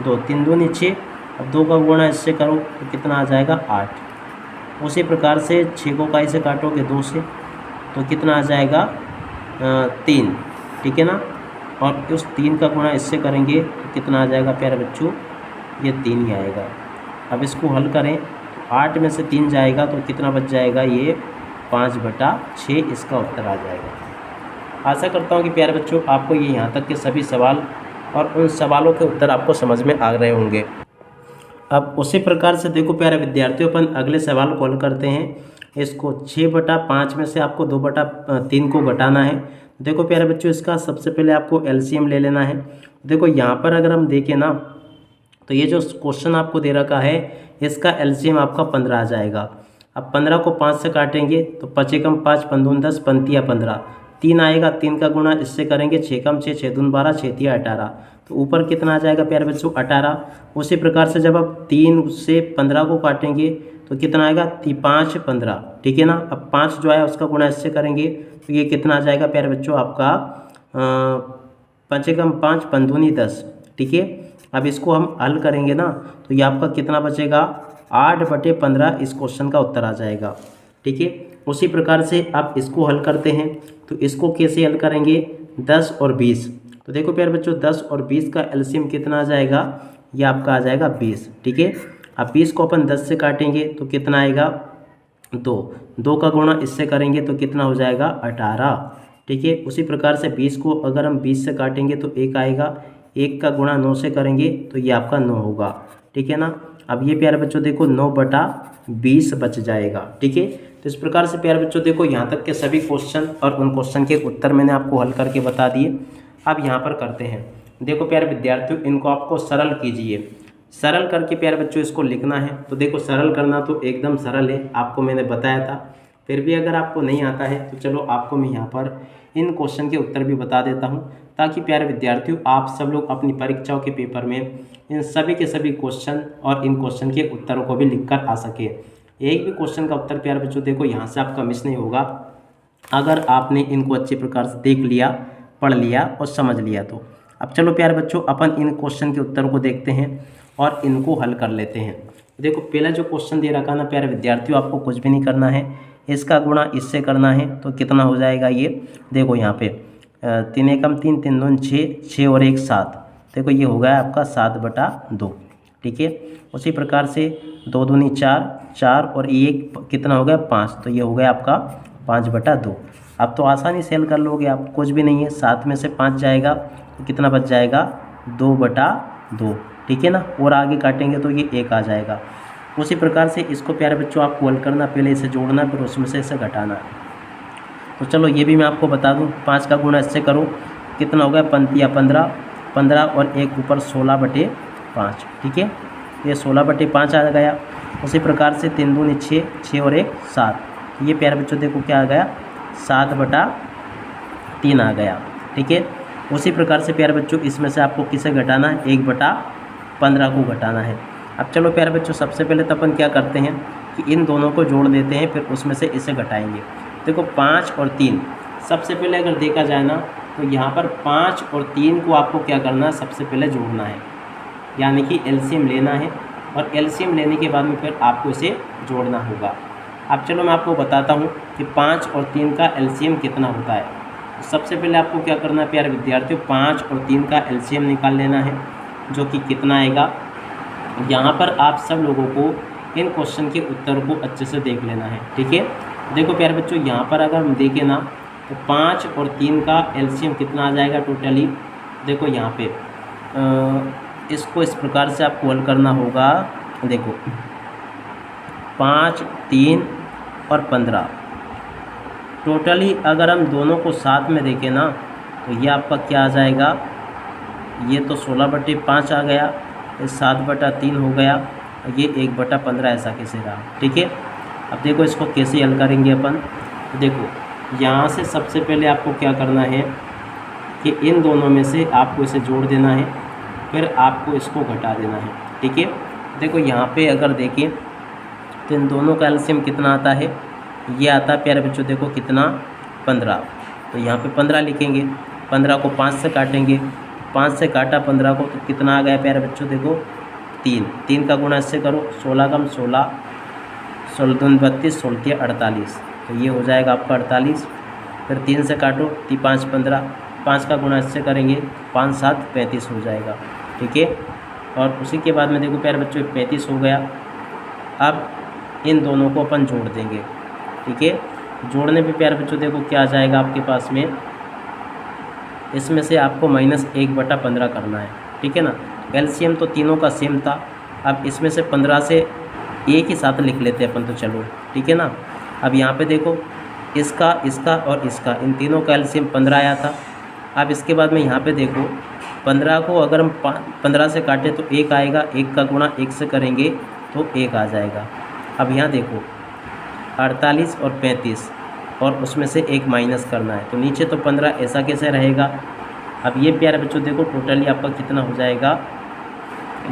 2। 3 दूनी 6। अब 2 का गुणा इससे करो तो कितना आ जाएगा, 8। उसी प्रकार से 6 को काई से काटोगे 2 से तो कितना आ जाएगा, 3। ठीक है ना। और उस 3 का गुणा इससे करेंगे तो कितना आ जाएगा प्यारे बच्चों, ये 3 ही आएगा। अब इसको हल करें तो 8 में से 3 जाएगा तो कितना बच जाएगा, ये 5/6 इसका उत्तर आ जाएगा। आशा करता हूँ कि प्यारे बच्चों आपको ये यहाँ तक के सभी सवाल और उन सवालों के उत्तर आपको समझ में आ रहे होंगे। अब उसी प्रकार से देखो प्यारे विद्यार्थियों अपन अगले सवाल को हल करते हैं। इसको 6/5 में से आपको 2/3 को घटाना है। देखो प्यारे बच्चों इसका सबसे पहले आपको एलसीएम ले लेना है। देखो यहाँ पर अगर हम देखें ना तो ये जो क्वेश्चन आपको दे रखा है इसका एलसीएम आपका 15 आ जाएगा। अब 15 को 5 से काटेंगे तो 5 एकम 5, 5 दूनी 10, 5 15, 3 आएगा। 3 का गुणा इससे करेंगे, 6 एकम 6, 6 दूनी 12, 6 तिया 18। तो ऊपर कितना आ जाएगा प्यारे बच्चों, 18। उसी प्रकार से जब आप 3 से 15 को काटेंगे तो कितना आएगा, 5 15। ठीक है ना। अब 5 जो आया उसका गुणा इससे करेंगे तो ये कितना आ जाएगा प्यारे बच्चों आपका 5 एकम 5, 5 दूनी 10। ठीक है। अब इसको हम हल करेंगे ना तो ये आपका कितना बचेगा, 8/15 इस क्वेश्चन का उत्तर आ जाएगा। ठीक है। उसी प्रकार से अब इसको हल करते हैं। तो इसको कैसे हल करेंगे, 10 और 20। तो देखो प्यारे बच्चों 10 और 20 का एलसीएम कितना आ जाएगा, ये आपका आ जाएगा 20। ठीक है। अब 20 को अपन 10 से काटेंगे तो कितना आएगा, 2 का गुणा इससे करेंगे तो कितना हो जाएगा, 18। ठीक है। उसी प्रकार से 20 को अगर हम 20 से काटेंगे तो 1 आएगा। 1 का गुणा 9 से करेंगे तो ये आपका 9 होगा। ठीक है ना। अब ये प्यारे बच्चों देखो 9/20 बच जाएगा। ठीक है। तो इस प्रकार से प्यारे बच्चों देखो यहाँ तक के सभी क्वेश्चन और उन क्वेश्चन के उत्तर मैंने आपको हल करके बता दिए। अब यहाँ पर करते हैं। देखो प्यारे विद्यार्थियों इनको आपको सरल कीजिए। सरल करके प्यारे बच्चों इसको लिखना है। तो देखो सरल करना तो एकदम सरल है, आपको मैंने बताया था। फिर भी अगर आपको नहीं आता है तो चलो आपको मैं यहाँ पर इन क्वेश्चन के उत्तर भी बता देता हूँ ताकि प्यारे विद्यार्थियों आप सब लोग अपनी परीक्षाओं के पेपर में इन सभी के सभी क्वेश्चन और इन क्वेश्चन के उत्तरों को भी लिखकर आ सके। एक भी क्वेश्चन का उत्तर प्यारे बच्चों देखो यहाँ से आपका मिस नहीं होगा अगर आपने इनको अच्छे प्रकार से देख लिया, पढ़ लिया और समझ लिया तो। अब चलो प्यारे बच्चों अपन इन क्वेश्चन के उत्तर को देखते हैं और इनको हल कर लेते हैं। देखो पहला जो क्वेश्चन दे रखा ना प्यारे विद्यार्थियों, आपको कुछ भी नहीं करना है, इसका गुणा इससे करना है तो कितना हो जाएगा। ये देखो यहाँ पे 3 एकम 3, 3 दूनी 6, 6 और 1 7। देखो ये हो गया आपका 7/2। ठीक है। उसी प्रकार से 2 दूनी 4, 4 और 1 कितना हो गया, 5। तो ये हो गया आपका 5/2। अब तो आसानी से हल कर लोगे आप, कुछ भी नहीं है, 7 में से 5 जाएगा तो कितना बच जाएगा 2/2, ठीक है ना। और आगे काटेंगे तो ये 1 आ जाएगा। उसी प्रकार से इसको प्यारे बच्चों आपको हल करना, पहले इसे जोड़ना फिर उसमें से इसे घटाना। तो चलो ये भी मैं आपको बता दूं, 5 का गुणा इससे करो, कितना हो गया 5 15, 15 और 1 ऊपर 16/5, ठीक है, ये 16/5 आ गया। उसी प्रकार से 3 दूनी 6, 6 और 1 7, ये प्यारे बच्चों देखो क्या आ गया 7/3 आ गया, ठीक है। उसी प्रकार से प्यारे बच्चों इसमें से आपको किसे घटाना है, 1/15 को घटाना है। अब चलो प्यारे बच्चों सबसे पहले तो अपन क्या करते हैं कि इन दोनों को जोड़ देते हैं, फिर उसमें से इसे घटाएंगे। देखो 5 और 3, सबसे पहले अगर देखा जाए ना तो यहाँ पर 5 और 3 को आपको क्या करना है, सबसे पहले जोड़ना है, यानी कि एलसीएम लेना है, और एलसीएम लेने के बाद में फिर आपको इसे जोड़ना होगा। अब चलो मैं आपको बताता हूँ कि 5 और 3 का एलसीएम कितना होता है। सबसे पहले आपको क्या करना है प्यारे विद्यार्थियों, 5 और 3 का एलसीएम निकाल लेना है, जो कि कितना आएगा। यहाँ पर आप सब लोगों को इन क्वेश्चन के उत्तर को अच्छे से देख लेना है, ठीक है। देखो प्यारे बच्चों यहाँ पर अगर हम देखें ना तो 5 और 3 का एलसीएम कितना आ जाएगा टोटली। देखो यहाँ पे इसको इस प्रकार से आपको हल करना होगा। देखो 5, 3 और 15, टोटली अगर हम दोनों को साथ में देखें ना तो ये आपका क्या आ जाएगा, ये तो 16/5 आ गया, ये 7/3 हो गया, ये 1/15 ऐसा कैसे रहा, ठीक है। अब देखो इसको कैसे हल करेंगे अपन। तो देखो यहाँ से सबसे पहले आपको क्या करना है कि इन दोनों में से आपको इसे जोड़ देना है, फिर आपको इसको घटा देना है, ठीक है। देखो यहाँ पे अगर देखें तो इन दोनों का एलसीएम कितना आता है, ये आता है प्यारे बच्चों देखो कितना 15। तो यहाँ पे 15 लिखेंगे, 15 को 5 से काटेंगे, 5 से काटा 15 को तो कितना आ गया प्यारे बच्चों देखो 3, 3 का गुणा इससे करो, 16 कम 16, 16 दूनी 32, 16 48, तो ये हो जाएगा आपका 48। फिर 3 से काटो, 5 15, 5 का गुणा इससे करेंगे, 5 7 35 हो जाएगा, ठीक है। और उसी के बाद में देखो प्यारे बच्चों 35 हो गया। अब इन दोनों को अपन जोड़ देंगे, ठीक है। जोड़ने पे प्यारे बच्चों देखो क्या आ जाएगा आपके पास में, इसमें से आपको -1/15 करना है, ठीक है ना। एलसीएम तो तीनों का सेम था, अब इसमें से 15 से एक ही साथ लिख लेते हैं अपन, तो चलो ठीक है ना। अब यहाँ पे देखो इसका, इसका और इसका, इन तीनों का एलसीएम 15 आया था। अब इसके बाद में यहाँ पे देखो 15 को अगर हम 15 से काटें तो 1 आएगा, 1 का गुणा 1 से करेंगे तो 1 आ जाएगा। अब यहाँ देखो 48 और 35 और उसमें से 1 माइनस करना है, तो नीचे तो 15 ऐसा कैसे रहेगा। अब ये प्यारे बच्चों देखो टोटली आपका कितना हो जाएगा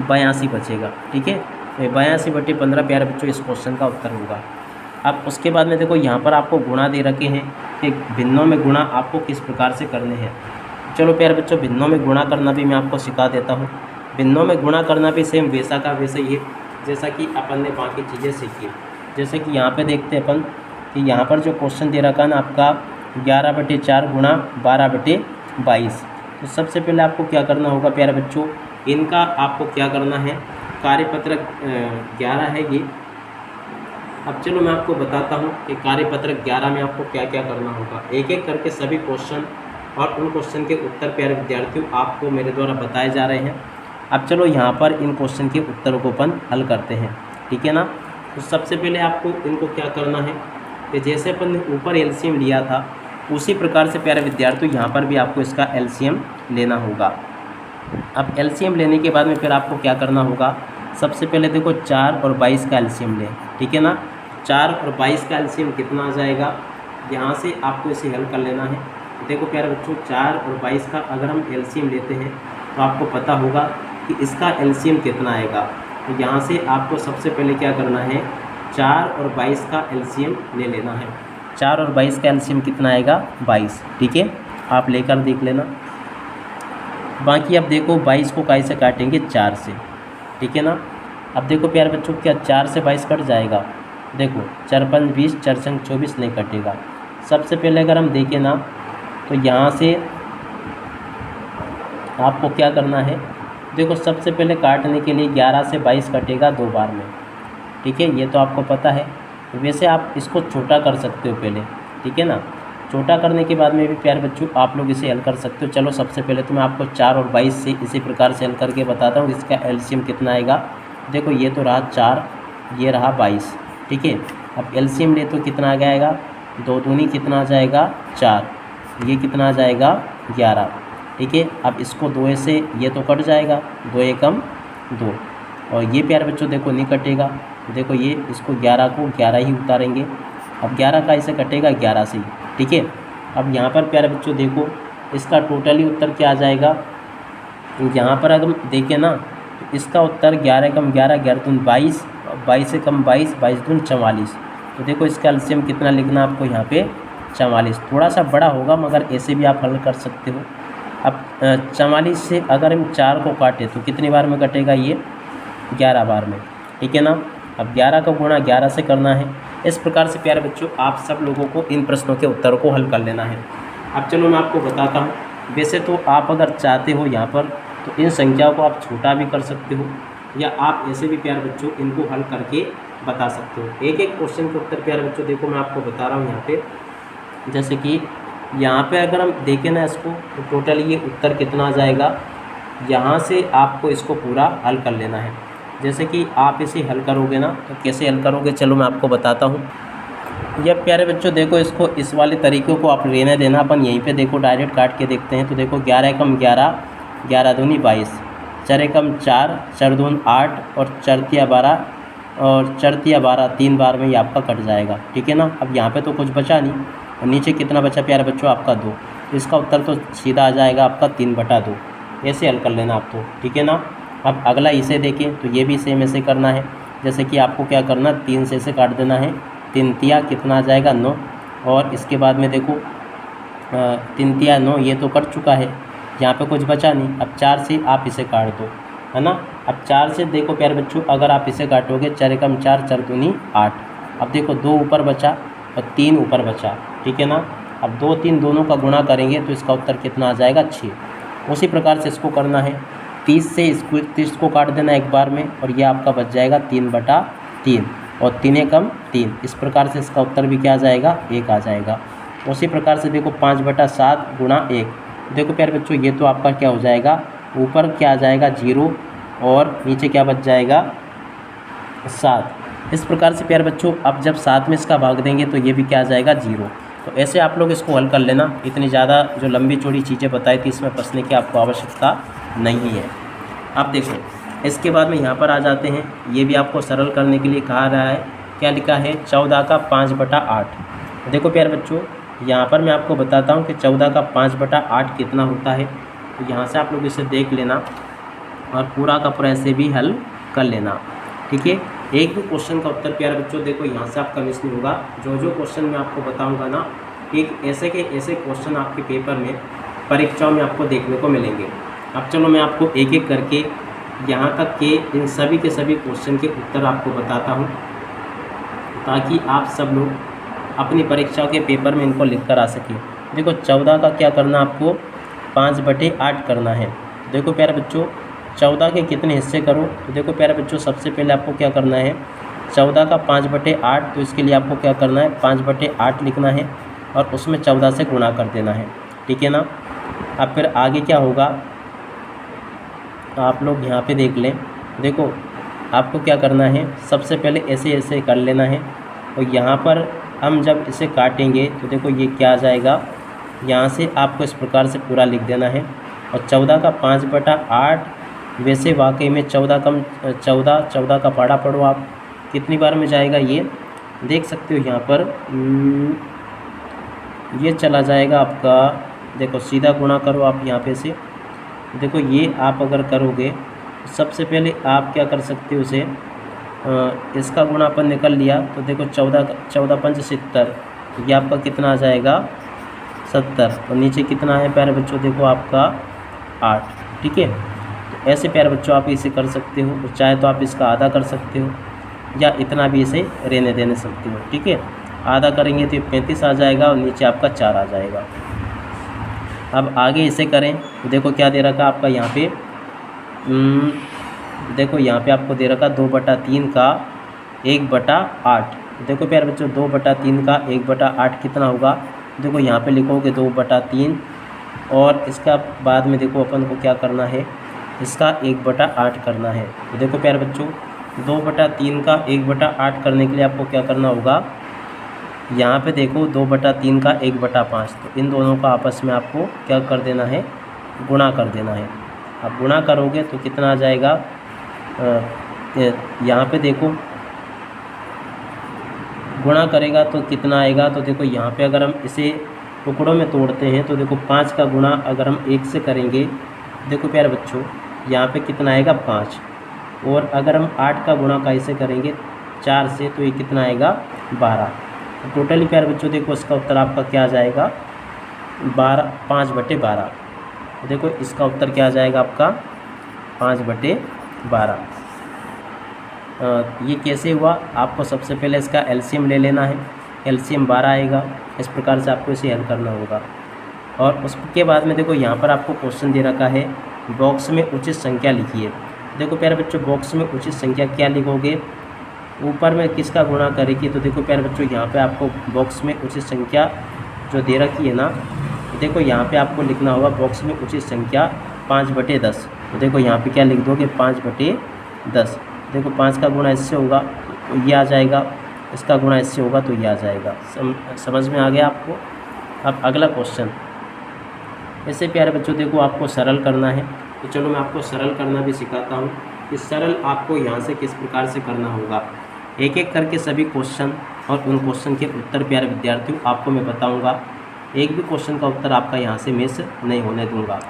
82 बचेगा, ठीक है। 82/15 प्यारे बच्चों इस क्वेश्चन का उत्तर होगा। अब उसके बाद में देखो यहाँ पर आपको गुणा दे रखे हैं कि भिन्नों में गुणा आपको किस प्रकार से करने हैं। चलो प्यारे बच्चों भिन्नों में गुणा करना भी मैं आपको सिखा देता हूँ। भिन्नों में गुणा करना भी सेम वैसा का वैसा ही है जैसा कि अपन ने बाकी चीज़ें सीखी। जैसे कि यहाँ पे देखते हैं अपन कि यहाँ पर जो क्वेश्चन दे रखा है ना आपका 11/4 गुणा 12/22। तो सबसे पहले आपको क्या करना होगा प्यारे बच्चों, इनका आपको क्या करना है, कार्यपत्रक 11 है ये। अब चलो मैं आपको बताता हूँ कि कार्यपत्रक 11 में आपको क्या क्या करना होगा। एक एक करके सभी क्वेश्चन और उन क्वेश्चन के उत्तर प्यारे विद्यार्थियों आपको मेरे द्वारा बताए जा रहे हैं। अब चलो यहाँ पर इन क्वेश्चन के उत्तरों को अपन हल करते हैं, ठीक है ना। तो सबसे पहले आपको इनको क्या करना है कि जैसे अपन ने ऊपर एलसीएम लिया था उसी प्रकार से प्यारे विद्यार्थियों यहाँ पर भी आपको इसका एलसीएम लेना होगा। अब एलसीएम लेने के बाद में फिर आपको क्या करना होगा, सबसे पहले देखो 4 और 22 का एलसीएम लें, ठीक है ना। 4 और 22 का एलसीएम कितना आ जाएगा, यहाँ से आपको इसे हल कर लेना है। देखो प्यारे बच्चों 4 और 22 का अगर हम एलसीएम लेते हैं तो आपको पता होगा कि इसका एलसीएम कितना आएगा। तो यहाँ से आपको सबसे पहले क्या करना है, 4 और 22 का एलसीएम ले लेना है। 4 और 22 का एलसीएम कितना आएगा 22, ठीक है, आप लेकर देख लेना। बाकी अब देखो 22 को कैसे काटेंगे 4 से, ठीक है ना। अब देखो प्यारे बच्चों क्या 4 से 22 कट जाएगा, देखो 4 5 20, 4 संग 24 नहीं कटेगा। सबसे पहले अगर हम देखें ना तो यहाँ से आपको क्या करना है, देखो सबसे पहले काटने के लिए 11 से 22 कटेगा 2 बार में, ठीक है, ये तो आपको पता है। वैसे आप इसको छोटा कर सकते हो पहले, ठीक है ना। छोटा करने के बाद में भी प्यारे बच्चों आप लोग इसे हल कर सकते हो। चलो सबसे पहले तो मैं आपको 4 और 22 से इसी प्रकार से हल करके बताता हूँ इसका एलसीएम कितना आएगा। देखो ये तो रहा 4, ये रहा 22, ठीक है। अब एलसीएम ले तो कितना आ जाएगा, 2 दूनी कितना आ जाएगा 4, ये कितना आ जाएगा 11, ठीक है। अब इसको 2 से ये तो कट जाएगा, 2 एकम 2, और ये प्यारे बच्चों देखो नहीं कटेगा। देखो ये इसको 11 को 11 ही उतारेंगे। अब 11 का इसे कटेगा 11 से ही, ठीक है। अब यहाँ पर प्यारे बच्चों देखो इसका टोटली उत्तर क्या आ जाएगा। यहाँ पर अगर हम देखें ना तो इसका उत्तर 11 कम 11, 11 दून 22, 22 से कम 22, 22 दून 44। तो देखो इसका एलसीएम कितना लिखना आपको यहाँ पे 44। थोड़ा सा बड़ा होगा मगर ऐसे भी आप हल कर सकते हो। अब 44 से अगर हम 4 को काटें तो कितनी बार में कटेगा, ये 11 बार में, ठीक है ना। अब 11 का गुणा 11 से करना है। इस प्रकार से प्यारे बच्चों आप सब लोगों को इन प्रश्नों के उत्तरों को हल कर लेना है। अब चलो मैं आपको बताता हूँ। वैसे तो आप अगर चाहते हो यहाँ पर तो इन संख्याओं को आप छोटा भी कर सकते हो, या आप ऐसे भी प्यारे बच्चों इनको हल करके बता सकते हो। एक एक क्वेश्चन के उत्तर प्यारे बच्चों देखो मैं आपको बता रहा हूँ यहाँ पे। जैसे कि यहाँ पे अगर हम देखें ना इसको तो टोटल ये उत्तर कितना आ जाएगा। यहाँ से आपको इसको पूरा हल कर लेना है। जैसे कि आप इसे हल करोगे ना तो कैसे हल करोगे, चलो मैं आपको बताता हूँ। यह प्यारे बच्चों देखो इसको इस वाले तरीक़े को आप रहने देना। अपन यहीं पे देखो डायरेक्ट काट के देखते हैं। तो देखो 11 एकम 11, 11 दूनी 22, 4 एकम 4, 4 दून 8, और 4 तिया 12, और 4 तिया 12 3 बार में ये आपका कट जाएगा, ठीक है ना। अब यहाँ पे तो कुछ बचा नहीं, और नीचे कितना बचा प्यारे बच्चों आपका 2। तो इसका उत्तर तो सीधा आ जाएगा आपका 3/2। ऐसे हल कर लेना आप तो, ठीक है ना। अब अगला इसे देखें तो ये भी सेम ऐसे करना है। जैसे कि आपको क्या करना, 3 से इसे काट देना है। 3 तिया कितना आ जाएगा 9, और इसके बाद में देखो 3 तिया 9, ये तो कट चुका है, यहाँ पे कुछ बचा नहीं। अब 4 से आप इसे काट दो, है ना। अब 4 से देखो प्यारे बच्चों अगर आप इसे काटोगे 4 एकम 4, 4 दूनी 8। अब देखो 2 ऊपर बचा और 3 ऊपर बचा, ठीक है ना। अब 2 3 दोनों का गुणा करेंगे तो इसका उत्तर कितना आ जाएगा 6। उसी प्रकार से इसको करना है। 30 से इसको 30 को काट देना एक बार में, और ये आपका बच जाएगा 3/3, और 3 एकम 3। इस प्रकार से इसका उत्तर भी क्या आ जाएगा 1 आ जाएगा। उसी प्रकार से देखो 5/7 गुणा 1। देखो प्यारे बच्चों ये तो आपका क्या हो जाएगा, ऊपर क्या आ जाएगा 0, और नीचे क्या बच जाएगा 7। इस प्रकार से प्यारे बच्चों अब जब 7 में इसका भाग देंगे तो ये भी क्या आ जाएगा 0। तो ऐसे आप लोग इसको हल कर लेना। इतनी ज़्यादा जो लंबी चौड़ी चीज़ें बताई थी इसमें फंसने की आपको आवश्यकता नहीं है। आप देखो इसके बाद में यहाँ पर आ जाते हैं। ये भी आपको सरल करने के लिए कहा रहा है। क्या लिखा है, 14 का 5/8। देखो प्यारे बच्चों यहाँ पर मैं आपको बताता हूँ कि 14 का 5/8 कितना होता है। तो यहाँ से आप लोग इसे देख लेना और पूरा का पूरा ऐसे भी हल कर लेना, ठीक है। एक भी क्वेश्चन का उत्तर प्यारे बच्चों देखो यहाँ से आपका मिस नहीं होगा। जो जो क्वेश्चन मैं आपको बताऊँगा ना, एक ऐसे के ऐसे क्वेश्चन आपके पेपर में परीक्षाओं में आपको देखने को मिलेंगे। अब चलो मैं आपको एक एक करके यहाँ तक के इन सभी के सभी क्वेश्चन के उत्तर आपको बताता हूँ, ताकि आप सब लोग अपनी परीक्षा के पेपर में इनको लिख कर आ सकें। देखो 14 का क्या करना, आपको 5/8 करना है। देखो प्यारे बच्चों 14 के कितने हिस्से करो, तो देखो प्यारे बच्चों सबसे पहले आपको क्या करना है, 14 का 5/8। तो इसके लिए आपको क्या करना है, 5/8 लिखना है और उसमें 14 से गुणा कर देना है, ठीक है ना। अब फिर आगे क्या होगा आप लोग यहाँ पे देख लें। देखो आपको क्या करना है, सबसे पहले ऐसे ऐसे कर लेना है, और यहाँ पर हम जब इसे काटेंगे तो देखो ये क्या आ जाएगा, यहाँ से आपको इस प्रकार से पूरा लिख देना है। और 14 का 5/8 वैसे वाकई में 14 का पाड़ा पढ़ो आप, कितनी बार में जाएगा ये देख सकते हो। यहाँ पर ये चला जाएगा आपका, देखो सीधा गुणा करो आप यहाँ पे से। देखो ये आप अगर करोगे सबसे पहले आप क्या कर सकते हो, उसे इसका गुणा अपन निकल लिया तो देखो 14 पंच 70, ये आपका कितना आ जाएगा 70, और नीचे कितना है प्यारे बच्चों देखो आपका 8, ठीक है। तो ऐसे प्यारे बच्चों आप इसे कर सकते हो, तो चाहे तो आप इसका आधा कर सकते हो या इतना भी इसे रहने देने सकते हो, ठीक है। आधा करेंगे तो 35 आ जाएगा और नीचे आपका 4 आ जाएगा। अब आगे इसे करें तो देखो क्या दे रखा आपका यहाँ पे, देखो यहाँ पे आपको दे रखा 2/3 का 1/8, देखो प्यारे बच्चों 2/3 का 1/8 कितना होगा। देखो यहाँ पे लिखोगे 2/3 और इसका बाद में देखो अपन को क्या करना है, इसका 1/8 करना है। तो देखो प्यारे बच्चों 2/3 का 1/8 करने के लिए आपको क्या करना होगा, यहाँ पे देखो 2/3 का 1/5, तो इन दोनों का आपस में आपको क्या कर देना है, गुणा कर देना है। अब गुणा करोगे तो कितना आ जाएगा, यहाँ पे देखो गुणा करेगा तो कितना आएगा। तो देखो यहाँ पे अगर हम इसे टुकड़ों में तोड़ते हैं तो देखो 5 का गुणा अगर हम 1 से करेंगे, देखो प्यारे बच्चों यहाँ पे कितना आएगा 5, और अगर हम 8 का गुणा कैसे करेंगे 4 से, तो ये कितना आएगा 12। तो टोटली प्यारे बच्चों देखो इसका उत्तर आपका क्या आ जाएगा 5/12। तो देखो इसका उत्तर क्या आ जाएगा आपका 5/12। ये कैसे हुआ, आपको सबसे पहले इसका एलसीएम ले लेना है, एलसीएम 12 आएगा। इस प्रकार से आपको इसे हल करना होगा। और उसके बाद में देखो यहाँ पर आपको क्वेश्चन दे रखा है, बॉक्स में उचित संख्या लिखिए। देखो प्यारे बच्चों बॉक्स में उचित संख्या क्या लिखोगे, ऊपर में किसका गुणा करेगी। तो देखो प्यारे बच्चों यहाँ पे आपको बॉक्स में उचित संख्या जो दे रखी है ना, देखो यहाँ पे आपको लिखना होगा बॉक्स में उचित संख्या 5/10। तो देखो यहाँ पे क्या लिख दोगे 5/10। देखो 5 का गुणा इससे होगा तो ये आ जाएगा, इसका गुणा इससे होगा तो ये आ जाएगा। समझ में आ गया आपको। अब अगला क्वेश्चन, ऐसे प्यारे बच्चों देखो आपको सरल करना है, तो चलो मैं आपको सरल करना भी सिखाता हूँ कि सरल आपको यहाँ से किस प्रकार से करना होगा। एक एक करके सभी क्वेश्चन और उन क्वेश्चन के उत्तर प्यारे विद्यार्थियों आपको मैं बताऊँगा। एक भी क्वेश्चन का उत्तर आपका यहाँ से मिस नहीं होने दूँगा।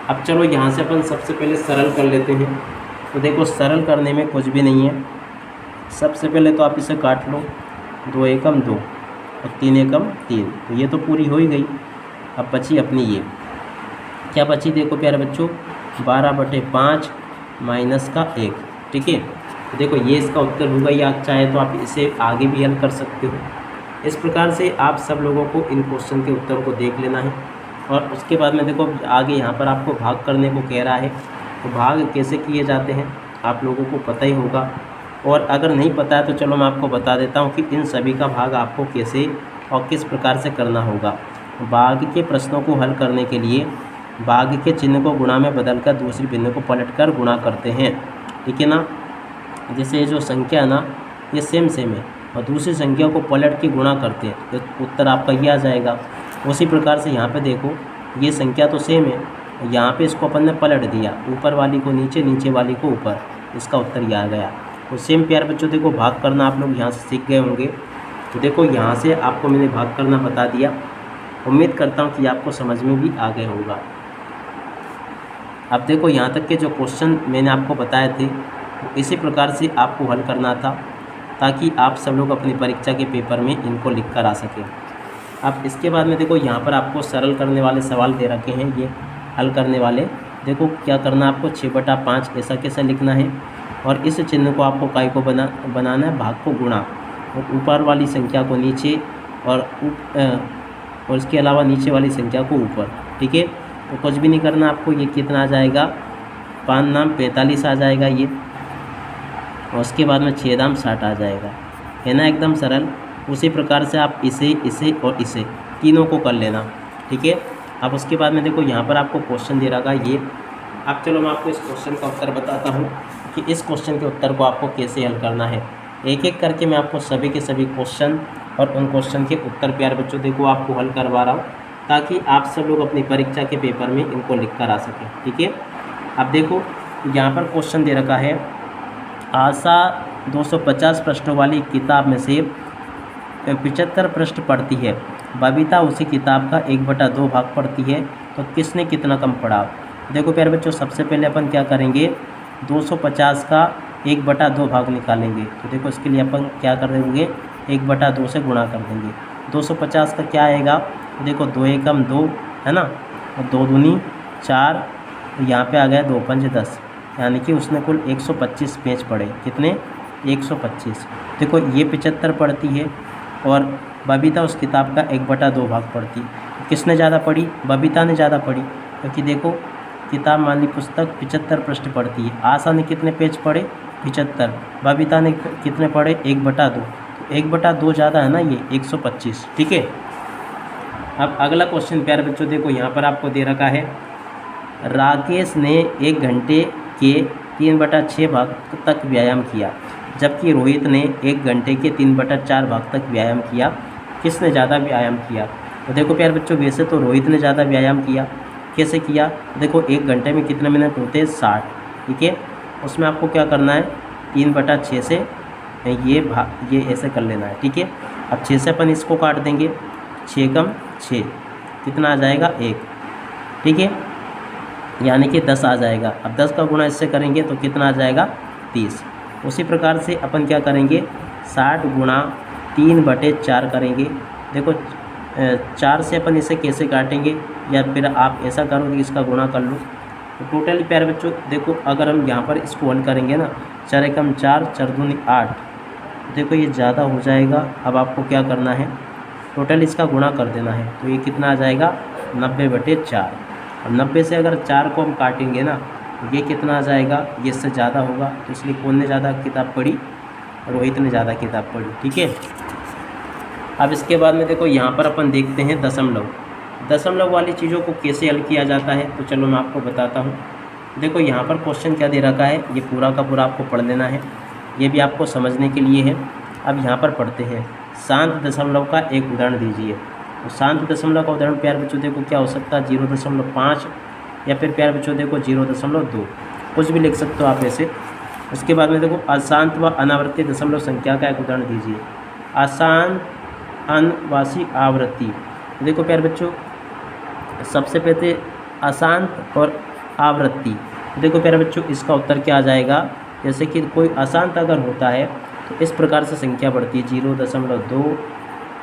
अब चलो यहाँ से अपन सबसे पहले सरल कर लेते हैं। तो देखो सरल करने में कुछ भी नहीं है, सबसे पहले तो आप इसे काट लो, 2 एकम 2 और 3 एकम 3, तो ये तो पूरी हो ही गई। अब बची अपनी ये क्या बची, देखो प्यारे बच्चों 12/5 माइनस का 1, ठीक है। तो देखो ये इसका उत्तर होगा, या चाहे तो आप इसे आगे भी हल कर सकते हो। इस प्रकार से आप सब लोगों को इन क्वेश्चन के उत्तर को देख लेना है। और उसके बाद में देखो आगे यहाँ पर आपको भाग करने को कह रहा है, तो भाग कैसे किए जाते हैं आप लोगों को पता ही होगा। और अगर नहीं पता है तो चलो मैं आपको बता देता हूँ कि इन सभी का भाग आपको कैसे और किस प्रकार से करना होगा। भाग के प्रश्नों को हल करने के लिए भाग के चिन्ह को गुणा में बदलकर दूसरी भिन्न को पलटकर गुणा करते हैं, ठीक है ना। जैसे जो संख्या है ना ये सेम है और दूसरी संख्या को पलट के गुणा करते हैं, तो उत्तर आपका ये आ जाएगा। उसी प्रकार से यहाँ पे देखो ये संख्या तो सेम है, यहाँ पे इसको अपन ने पलट दिया, ऊपर वाली को नीचे, नीचे वाली को ऊपर, इसका उत्तर ये आ गया। तो सेम प्यारे बच्चों देखो भाग करना आप लोग यहाँ से सीख गए होंगे। तो देखो यहाँ से आपको मैंने भाग करना बता दिया, उम्मीद करता हूँ कि आपको समझ में भी आ गया होगा। अब देखो यहाँ तक के जो क्वेश्चन मैंने आपको बताए थे इसी प्रकार से आपको हल करना था, ताकि आप सब लोग अपनी परीक्षा के पेपर में इनको लिख कर आ सकें। अब इसके बाद में देखो यहाँ पर आपको सरल करने वाले सवाल दे रखे हैं, ये हल करने वाले। देखो क्या करना है आपको 6/5 ऐसा कैसा लिखना है, और इस चिन्ह को आपको काय को बनाना है, भाग को गुणा, और ऊपर वाली संख्या को नीचे और इसके अलावा नीचे वाली संख्या को ऊपर, ठीक है। तो कुछ भी नहीं करना आपको, ये कितना आ जाएगा 5 नाम 45 आ जाएगा ये, और उसके बाद में 6 दाम 60 आ जाएगा, है ना, एकदम सरल। उसी प्रकार से आप इसे और इसे तीनों को कर लेना, ठीक है। अब उसके बाद में देखो यहाँ पर आपको क्वेश्चन दे रखा ये। अब चलो मैं आपको इस क्वेश्चन का उत्तर बताता हूँ कि इस क्वेश्चन के उत्तर को आपको कैसे हल करना है। एक एक करके मैं आपको सभी के सभी क्वेश्चन और उन क्वेश्चन के उत्तर प्यारे बच्चों देखो आपको हल करवा रहा हूँ, ताकि आप सब लोग अपनी परीक्षा के पेपर में इनको लिख कर आ सकें, ठीक है। अब देखो यहाँ पर क्वेश्चन दे रखा है, आशा 250 पृष्ठों वाली किताब में से 75 पृष्ठ पढ़ती है, बबीता उसी किताब का 1/2 भाग पढ़ती है, तो किसने कितना कम पढ़ा। देखो प्यारे बच्चों सबसे पहले अपन क्या करेंगे, 250 का 1/2 भाग निकालेंगे। तो देखो इसके लिए अपन क्या कर देंगे, 1/2 से गुणा कर देंगे। 250 का क्या आएगा, देखो 2 एकम 2 है ना, और 2 दूनी 4, यहाँ पे आ गया 2 पंच 10, यानी कि उसने कुल 125 पेज पढ़े। कितने, 125। देखो ये 75 पढ़ती है और बबीता उस किताब का 1/2 भाग पढ़ती है। किसने ज़्यादा पढ़ी, बबीता ने ज़्यादा पढ़ी, क्योंकि देखो किताब मान ली पुस्तक 75 पृष्ठ पढ़ती है। आशा ने कितने पेज पढ़े, 75, बबीता ने कितने पढ़े, 1/2। तो 1/2 ज़्यादा है ना, ये 125, ठीक है। अब अगला क्वेश्चन प्यारे बच्चों देखो यहाँ पर आपको दे रखा है, राकेश ने 1 घंटे के 3/6 भाग तक व्यायाम किया, जबकि रोहित ने 1 घंटे के 3/4 भाग तक व्यायाम किया, किसने ज़्यादा व्यायाम किया? तो देखो प्यारे बच्चों, वैसे तो रोहित ने ज़्यादा व्यायाम किया। कैसे किया? देखो 1 घंटे में कितने मिनट होते हैं? 60, ठीक है। उसमें आपको क्या करना है, 3/6 से ये ऐसे कर लेना है, ठीक है। अब 6 से अपन इसको काट देंगे, 6 कम 6 कितना आ जाएगा? 1, ठीक है, यानी कि 10 आ जाएगा। अब 10 का गुणा इससे करेंगे तो कितना आ जाएगा? 30। उसी प्रकार से अपन क्या करेंगे, 60 गुणा 3/4 करेंगे। देखो 4 से अपन इसे कैसे काटेंगे, या फिर आप ऐसा करो कि इसका गुणा कर लो। तो टोटली प्यारे बच्चों देखो, अगर हम यहाँ पर इसको हल करेंगे ना, 4 एकम 4, 4 दूनी 8, देखो ये ज़्यादा हो जाएगा। अब आपको क्या करना है, टोटल इसका गुणा कर देना है। तो ये कितना आ जाएगा? 90/4। अब 90 से अगर 4 को हम काटेंगे ना, तो ये कितना आ जाएगा? ये इससे ज़्यादा होगा। तो इसलिए कौन ने ज़्यादा किताब पढ़ी? रोहित ने ज़्यादा किताब पढ़ी, ठीक है। अब इसके बाद में देखो यहाँ पर अपन देखते हैं दशमलव वाली चीज़ों को कैसे हल किया जाता है। तो चलो मैं आपको बताता हूँ। देखो यहाँ पर क्वेश्चन क्या दे रखा है, ये पूरा का पूरा आपको पढ़ लेना है, ये भी आपको समझने के लिए है। अब यहाँ पर पढ़ते हैं, शांत दशमलव का एक उदाहरण दीजिए। तो शांत दशमलव का उदाहरण प्यारे बच्चों देखो क्या हो सकता है, 0.5, या फिर प्यारे बच्चों देखो 0.2, कुछ भी लिख सकते हो आप ऐसे। उसके बाद में देखो अशांत व अनावर्ती दशमलव संख्या का एक उदाहरण दीजिए। अशांत अनवासी आवृत्ति, देखो प्यारे बच्चों सबसे पहले अशांत और आवृत्ति, देखो प्यारे बच्चों इसका उत्तर क्या आ जाएगा। जैसे कि कोई अशांत अगर होता है तो इस प्रकार से संख्या बढ़ती है, 0.2,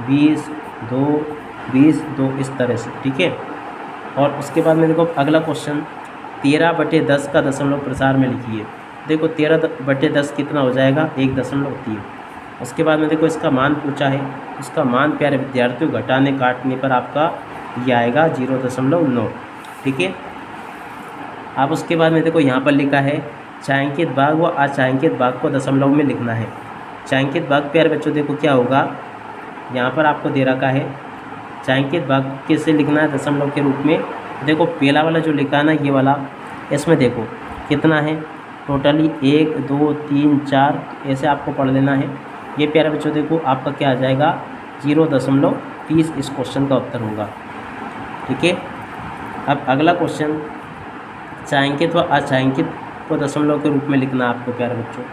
20, 2, 20, 2, इस तरह से, ठीक है। और उसके बाद में देखो अगला क्वेश्चन, 13/10 का दशमलव प्रसार में लिखिए। देखो 13/10 कितना हो जाएगा? 1.3। उसके बाद में देखो इसका मान पूछा है, उसका मान प्यारे विद्यार्थियों घटाने काटने पर आपका ये आएगा 0.9, ठीक है। अब उसके बाद में देखो यहाँ पर लिखा है, छायांकित भाग व अछायांकित भाग को दशमलव में लिखना है। छायांकित भाग प्यारे बच्चों देखो क्या होगा, यहाँ पर आपको दे रखा है छायांकित भाग कैसे लिखना है दशमलव के रूप में। देखो पहला वाला जो लिखा है ना, ये वाला, इसमें देखो कितना है टोटली, 1, 2, 3, 4, ऐसे आपको पढ़ लेना है। ये प्यारे बच्चों देखो आपका क्या आ जाएगा? 0.30 इस क्वेश्चन का उत्तर होगा, ठीक है। अब अगला क्वेश्चन, छायांकित व अछायांकित को दशमलव के रूप में लिखना आपको प्यारे बच्चों।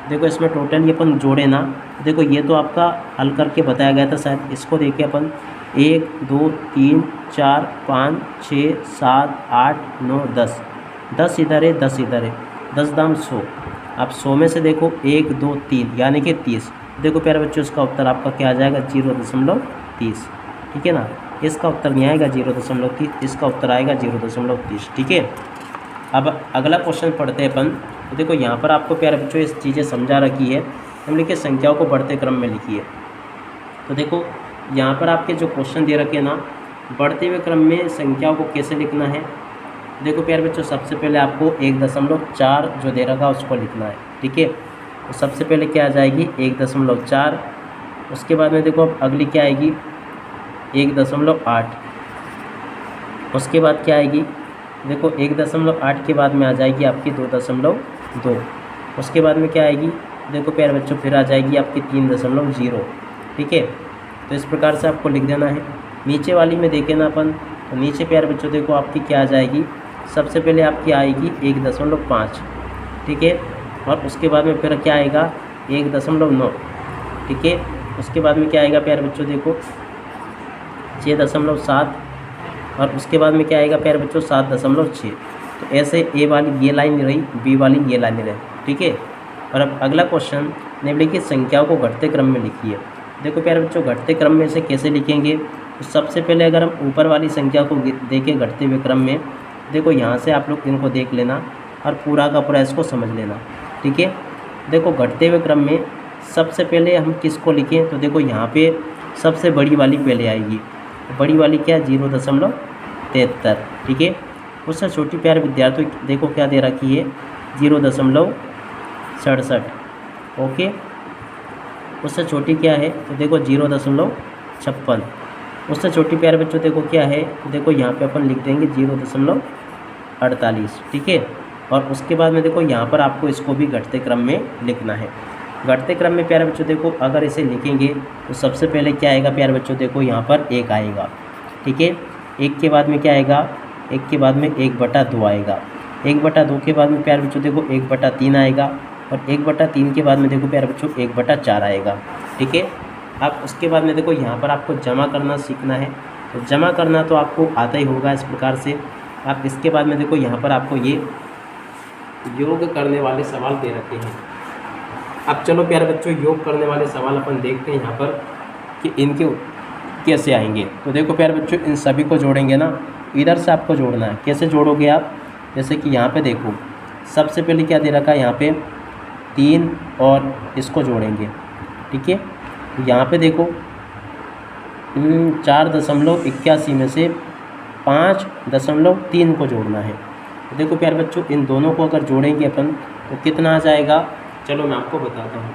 देखो इसमें टोटल ये अपन जोड़े ना, देखो ये तो आपका हल करके बताया गया था शायद, इसको देखिए अपन 1, 2, 3, 4, 5, 6, 7, 8, 9, 10, 10 इधर है, 10 इधर है, 10 दाम 100। अब 100 में से देखो 1, 2, 3 यानी कि 30। देखो प्यारे बच्चों इसका उत्तर आपका क्या आ जाएगा? 0.30, ठीक है ना। इसका उत्तर नहीं आएगा 0.30, इसका उत्तर आएगा 0.30, ठीक है। अब अगला क्वेश्चन पढ़ते हैं अपन। तो देखो यहाँ पर आपको प्यारे बच्चों इस चीज़ें समझा रखी है, हम लिखे संख्याओं को बढ़ते क्रम में लिखिए। तो देखो यहाँ पर आपके जो क्वेश्चन दे रखे हैं ना, बढ़ते हुए क्रम में संख्याओं को कैसे लिखना है। देखो प्यारे बच्चों सबसे पहले आपको 1.4 जो दे रखा है उसको लिखना है, ठीक है। तो सबसे पहले क्या आ जाएगी? 1.4। उसके बाद में देखो अब अगली क्या आएगी? 1.8। उसके बाद क्या आएगी? देखो 1.8 के बाद में आ जाएगी आपकी 2.2। उसके बाद में क्या आएगी? देखो प्यारे बच्चों फिर आ जाएगी आपकी 3.0, ठीक है। तो इस प्रकार से आपको लिख देना है। नीचे वाली में देखें ना अपन, तो नीचे प्यारे बच्चों देखो आपकी क्या आ जाएगी? सबसे पहले आपकी आएगी 1.5, ठीक है। और उसके बाद में फिर क्या आएगा? 1.9, ठीक है। उसके बाद में क्या आएगा प्यारे बच्चों देखो 6.7, और उसके बाद में क्या आएगा प्यारे बच्चों 7.6। तो ऐसे ए वाली ये लाइन रही, बी वाली ये लाइन रही, ठीक है। और अब अगला क्वेश्चन, निम्नलिखित संख्याओं को घटते क्रम में लिखिए। देखो प्यारे बच्चों घटते क्रम में से कैसे लिखेंगे? तो सबसे पहले अगर हम ऊपर वाली संख्या को देखें घटते हुए क्रम में, देखो यहाँ से आप लोग इनको देख लेना और पूरा का पूरा इसको समझ लेना, ठीक है। देखो घटते हुए क्रम में सबसे पहले हम किसको लिखें? तो देखो यहाँ पे सबसे बड़ी वाली पहले आएगी। बड़ी वाली क्या? 0.73, ठीक है। उससे छोटी प्यारे विद्यार्थियों देखो क्या दे रखी है? 0.67, ओके। उससे छोटी क्या है, तो देखो 0.56। उससे छोटी प्यारे बच्चों देखो क्या है, तो देखो यहाँ पे अपन लिख देंगे 0.48, ठीक है। और उसके बाद में देखो यहाँ पर आपको इसको भी घटते क्रम में लिखना है। घटते क्रम में प्यारे बच्चों देखो अगर इसे लिखेंगे तो सबसे पहले क्या आएगा प्यारे बच्चों, देखो यहाँ पर 1 आएगा, ठीक है। 1 के बाद में क्या आएगा, 1 के बाद में 1/2 आएगा। 1/2 के बाद में प्यारे बच्चों देखो 1/3 आएगा। और 1/3 के बाद में देखो प्यारे बच्चों 1/4 आएगा, ठीक है। अब उसके बाद में देखो यहाँ पर आपको जमा करना सीखना है। तो जमा करना तो आपको आता ही होगा इस प्रकार से। आप इसके बाद में देखो यहाँ पर आपको ये योग करने वाले सवाल दे रखे हैं। अब चलो प्यारे बच्चों योग करने वाले सवाल अपन देखते हैं यहाँ पर कि इनके कैसे आएंगे। तो देखो प्यारे बच्चों इन सभी को जोड़ेंगे ना, इधर से आपको जोड़ना है। कैसे जोड़ोगे आप, जैसे कि यहाँ पे देखो सबसे पहले क्या दे रखा है, यहाँ पे 3 और इसको जोड़ेंगे, ठीक है। यहाँ पे देखो 4.81 में से 5.3 को जोड़ना है। तो देखो प्यारे बच्चों इन दोनों को अगर जोड़ेंगे अपन तो कितना आ जाएगा, चलो मैं आपको बताता हूँ।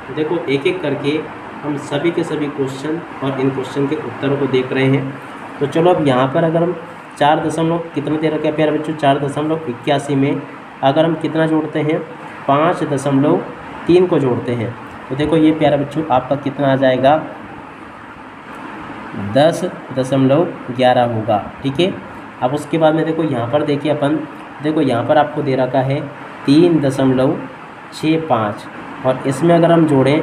तो देखो एक एक करके हम सभी के सभी क्वेश्चन और इन क्वेश्चन के उत्तरों को देख रहे हैं। तो चलो अब यहाँ पर अगर हम 4 दशमलव कितना दे रखा है प्यारे बच्चों, 4.81 में अगर हम कितना जोड़ते हैं, 5.3 को जोड़ते हैं। तो देखो ये प्यारे बच्चों आपका कितना आ जाएगा, 10.11 होगा, ठीक है। अब उसके बाद में देखो यहाँ पर देखिए अपन, देखो यहाँ पर आपको दे रखा है 3.65 और इसमें अगर हम जोड़ें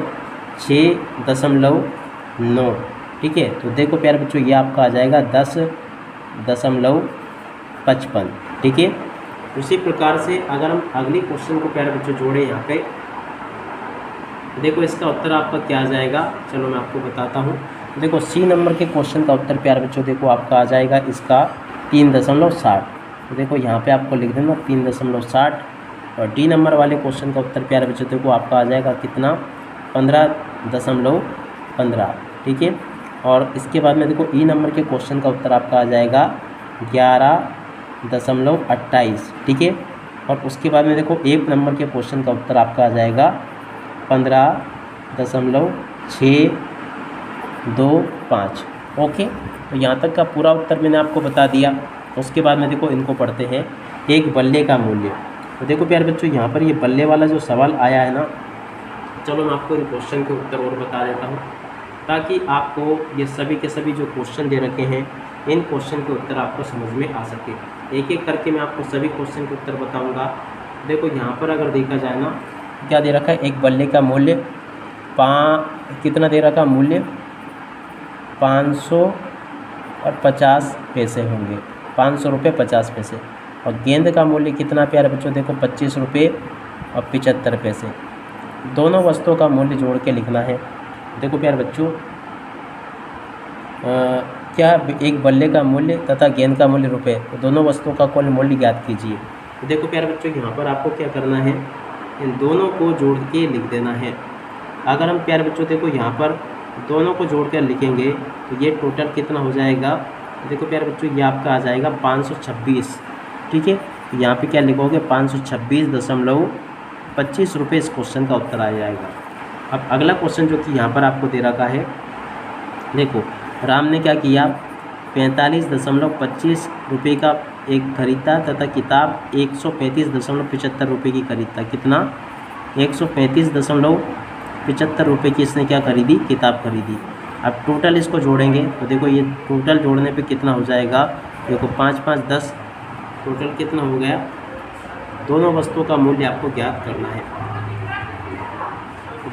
6.9, ठीक है। तो देखो प्यारे बच्चों ये आपका आ जाएगा 10.55, ठीक है। उसी प्रकार से अगर हम अगली क्वेश्चन को प्यारे बच्चों जोड़ें यहाँ पे, देखो इसका उत्तर आपका क्या आ जाएगा, चलो मैं आपको बताता हूँ। देखो सी नंबर के क्वेश्चन का उत्तर प्यारे बच्चों देखो आपका आ जाएगा इसका 3.60। तो देखो यहाँ पे आपको लिख देना 3.60। और डी नंबर वाले क्वेश्चन का उत्तर प्यारे बच्चों देखो आपका आ जाएगा कितना, 15.15, ठीक है। और इसके बाद में देखो ई नंबर के क्वेश्चन का उत्तर आपका आ जाएगा 11.28, ठीक है। और उसके बाद में देखो एक नंबर के क्वेश्चन का उत्तर आपका आ जाएगा 15.625, ओके। तो यहाँ तक का पूरा उत्तर मैंने आपको बता दिया। उसके बाद में देखो इनको पढ़ते हैं, एक बल्ले का मूल्य। तो देखो प्यारे बच्चों यहाँ पर ये बल्ले वाला जो सवाल आया है ना, चलो मैं आपको इन क्वेश्चन के उत्तर और बता देता हूँ ताकि आपको ये सभी के सभी जो क्वेश्चन दे रखे हैं इन क्वेश्चन के उत्तर आपको समझ में आ सके। एक एक करके मैं आपको सभी क्वेश्चन के उत्तर बताऊँगा। देखो यहाँ पर अगर देखा जाए ना, क्या दे रखा है, एक बल्ले का मूल्य कितना दे रखा मूल्य, 550 पैसे होंगे, 500 रुपये 50 पैसे। और गेंद का मूल्य कितना प्यारे बच्चों, देखो 25 रुपये और 75 पैसे। दोनों वस्तुओं का मूल्य जोड़ के लिखना है। देखो प्यारे बच्चों क्या एक बल्ले का मूल्य तथा गेंद का मूल्य रुपये, तो दोनों वस्तुओं का कुल मूल्य ज्ञात कीजिए। तो देखो प्यारे बच्चों यहाँ पर आपको क्या करना है, इन दोनों को जोड़ के लिख देना है। अगर हम प्यारे बच्चों देखो यहाँ पर दोनों को जोड़ कर लिखेंगे तो ये टोटल कितना हो जाएगा, देखो प्यारे बच्चों ये आपका आ जाएगा 526, ठीक है। तो यहाँ पे क्या लिखोगे, 526.25 रुपये इस क्वेश्चन का उत्तर आ जाएगा। अब अगला क्वेश्चन जो कि यहाँ पर आपको दे रखा है, देखो राम ने क्या किया, 45.25 रुपये का एक खरीदा तथा किताब 135.75 रुपये की खरीदता। कितना, 135.75 रुपये की इसने क्या खरीदी, किताब खरीदी। अब टोटल इसको जोड़ेंगे तो देखो ये टोटल जोड़ने पे कितना हो जाएगा, देखो 5 5 10, टोटल कितना हो गया। दोनों वस्तुओं का मूल्य आपको ज्ञात करना है।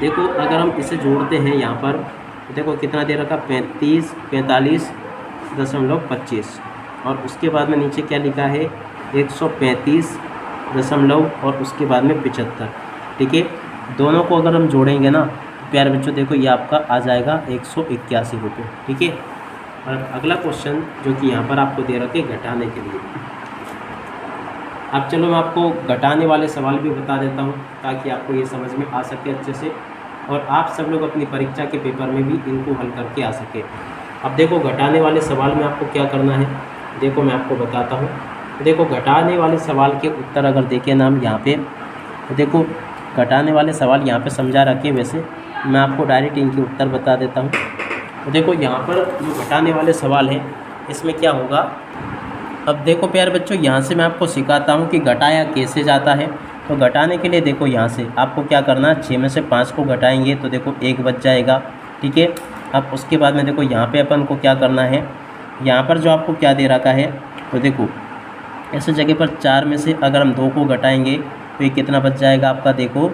देखो अगर हम इसे जोड़ते हैं यहाँ पर तो देखो कितना दे रखा, 45.25 और उसके बाद में नीचे क्या लिखा है, 135 और उसके बाद में 75, ठीक है। दोनों को अगर हम जोड़ेंगे ना तो प्यारे बच्चों देखो ये आपका आ जाएगा 181 रुपये, ठीक है। और अगला क्वेश्चन जो कि यहाँ पर आपको दे रखे घटाने के लिए। अब चलो मैं आपको घटाने वाले सवाल भी बता देता हूँ ताकि आपको ये समझ में आ सके अच्छे से और आप सब लोग अपनी परीक्षा के पेपर में भी इनको हल करके आ सके। अब देखो घटाने वाले सवाल में आपको क्या करना है, देखो मैं आपको बताता हूँ। देखो घटाने वाले सवाल के उत्तर अगर देखें ना हम यहाँ पे, तो देखो घटाने वाले सवाल यहाँ पे समझा रखे वैसे, मैं आपको डायरेक्ट इनके उत्तर बता देता हूँ। तो देखो यहाँ पर जो घटाने वाले सवाल हैं इसमें क्या होगा। अब देखो प्यारे बच्चों, यहाँ से मैं आपको सिखाता हूँ कि घटाया कैसे जाता है। तो घटाने के लिए देखो यहाँ से आपको क्या करना है, 6 में से 5 को घटाएंगे तो देखो 1 बच जाएगा, ठीक है। अब उसके बाद में देखो यहाँ पे अपन को क्या करना है, यहाँ पर जो आपको क्या दे रखा है, तो देखो ऐसे जगह पर 4 में से अगर हम 2 को घटाएंगे तो ये कितना बच जाएगा आपका, देखो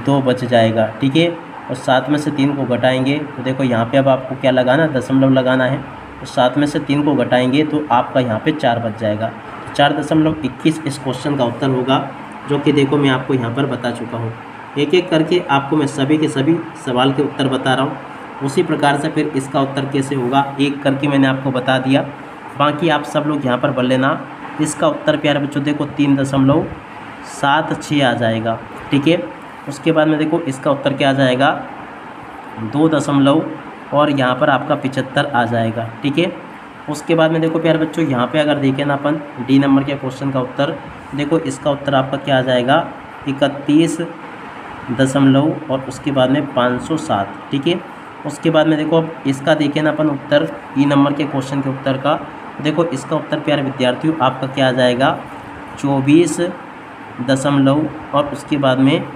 2 बच जाएगा, ठीक है। और 7 में से 3 को घटाएंगे तो देखो यहाँ पे अब आपको क्या लगाना, दशमलव लगाना है। तो 7 में से 3 को घटाएंगे तो आपका यहाँ पे 4 बच जाएगा। तो 4.21 इस क्वेश्चन का उत्तर होगा, जो कि देखो मैं आपको यहाँ पर बता चुका हूँ। एक एक करके आपको मैं सभी के सभी सवाल के उत्तर बता रहा हूँ। उसी प्रकार से फिर इसका उत्तर कैसे होगा एक करके मैंने आपको बता दिया। बाकी आप सब लोग यहाँ पर बोल लेना। इसका उत्तर प्यारे बच्चों देखो 3.76 आ जाएगा, ठीक है। उसके बाद में देखो इसका उत्तर क्या आ जाएगा, 2 दशमलव और यहाँ पर आपका 75 आ जाएगा, ठीक है। उसके बाद में देखो प्यारे बच्चों यहाँ पे अगर देखें ना अपन डी नंबर के क्वेश्चन का उत्तर, देखो इसका उत्तर आपका क्या आ जाएगा, 31 दशमलव और उसके बाद में 507, ठीक है। उसके बाद में देखो अब इसका देखें ना अपन उत्तर ई नंबर के क्वेश्चन के उत्तर का, देखो इसका उत्तर प्यारे विद्यार्थियों आपका क्या आ जाएगा, 24 दशमलव और उसके बाद में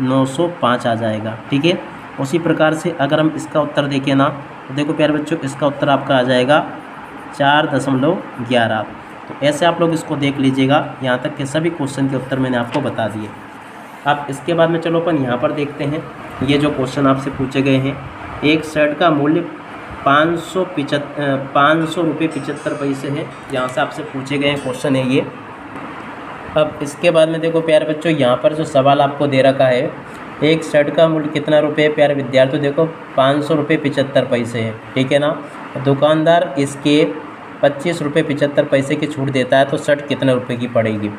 905 आ जाएगा, ठीक है। उसी प्रकार से अगर हम इसका उत्तर देखें ना तो देखो प्यारे बच्चों इसका उत्तर आपका आ जाएगा 4.11। तो ऐसे आप लोग इसको देख लीजिएगा। यहाँ तक के सभी क्वेश्चन के उत्तर मैंने आपको बता दिए। अब इसके बाद में चलो अपन यहाँ पर देखते हैं, ये जो क्वेश्चन आपसे पूछे गए हैं, एक शर्ट का मूल्य 500 रुपये 75 पैसे है, यहाँ से आपसे पूछे गए क्वेश्चन है ये। अब इसके बाद में देखो प्यारे बच्चों यहाँ पर जो सवाल आपको दे रखा है, एक शर्ट का मूल्य कितना रुपये, प्यारे विद्यार्थियों देखो 500 रुपये 75 पैसे है, ठीक है ना। दुकानदार इसके 25 रुपये 75 पैसे की छूट देता है तो शर्ट कितने रुपए की पड़ेगी।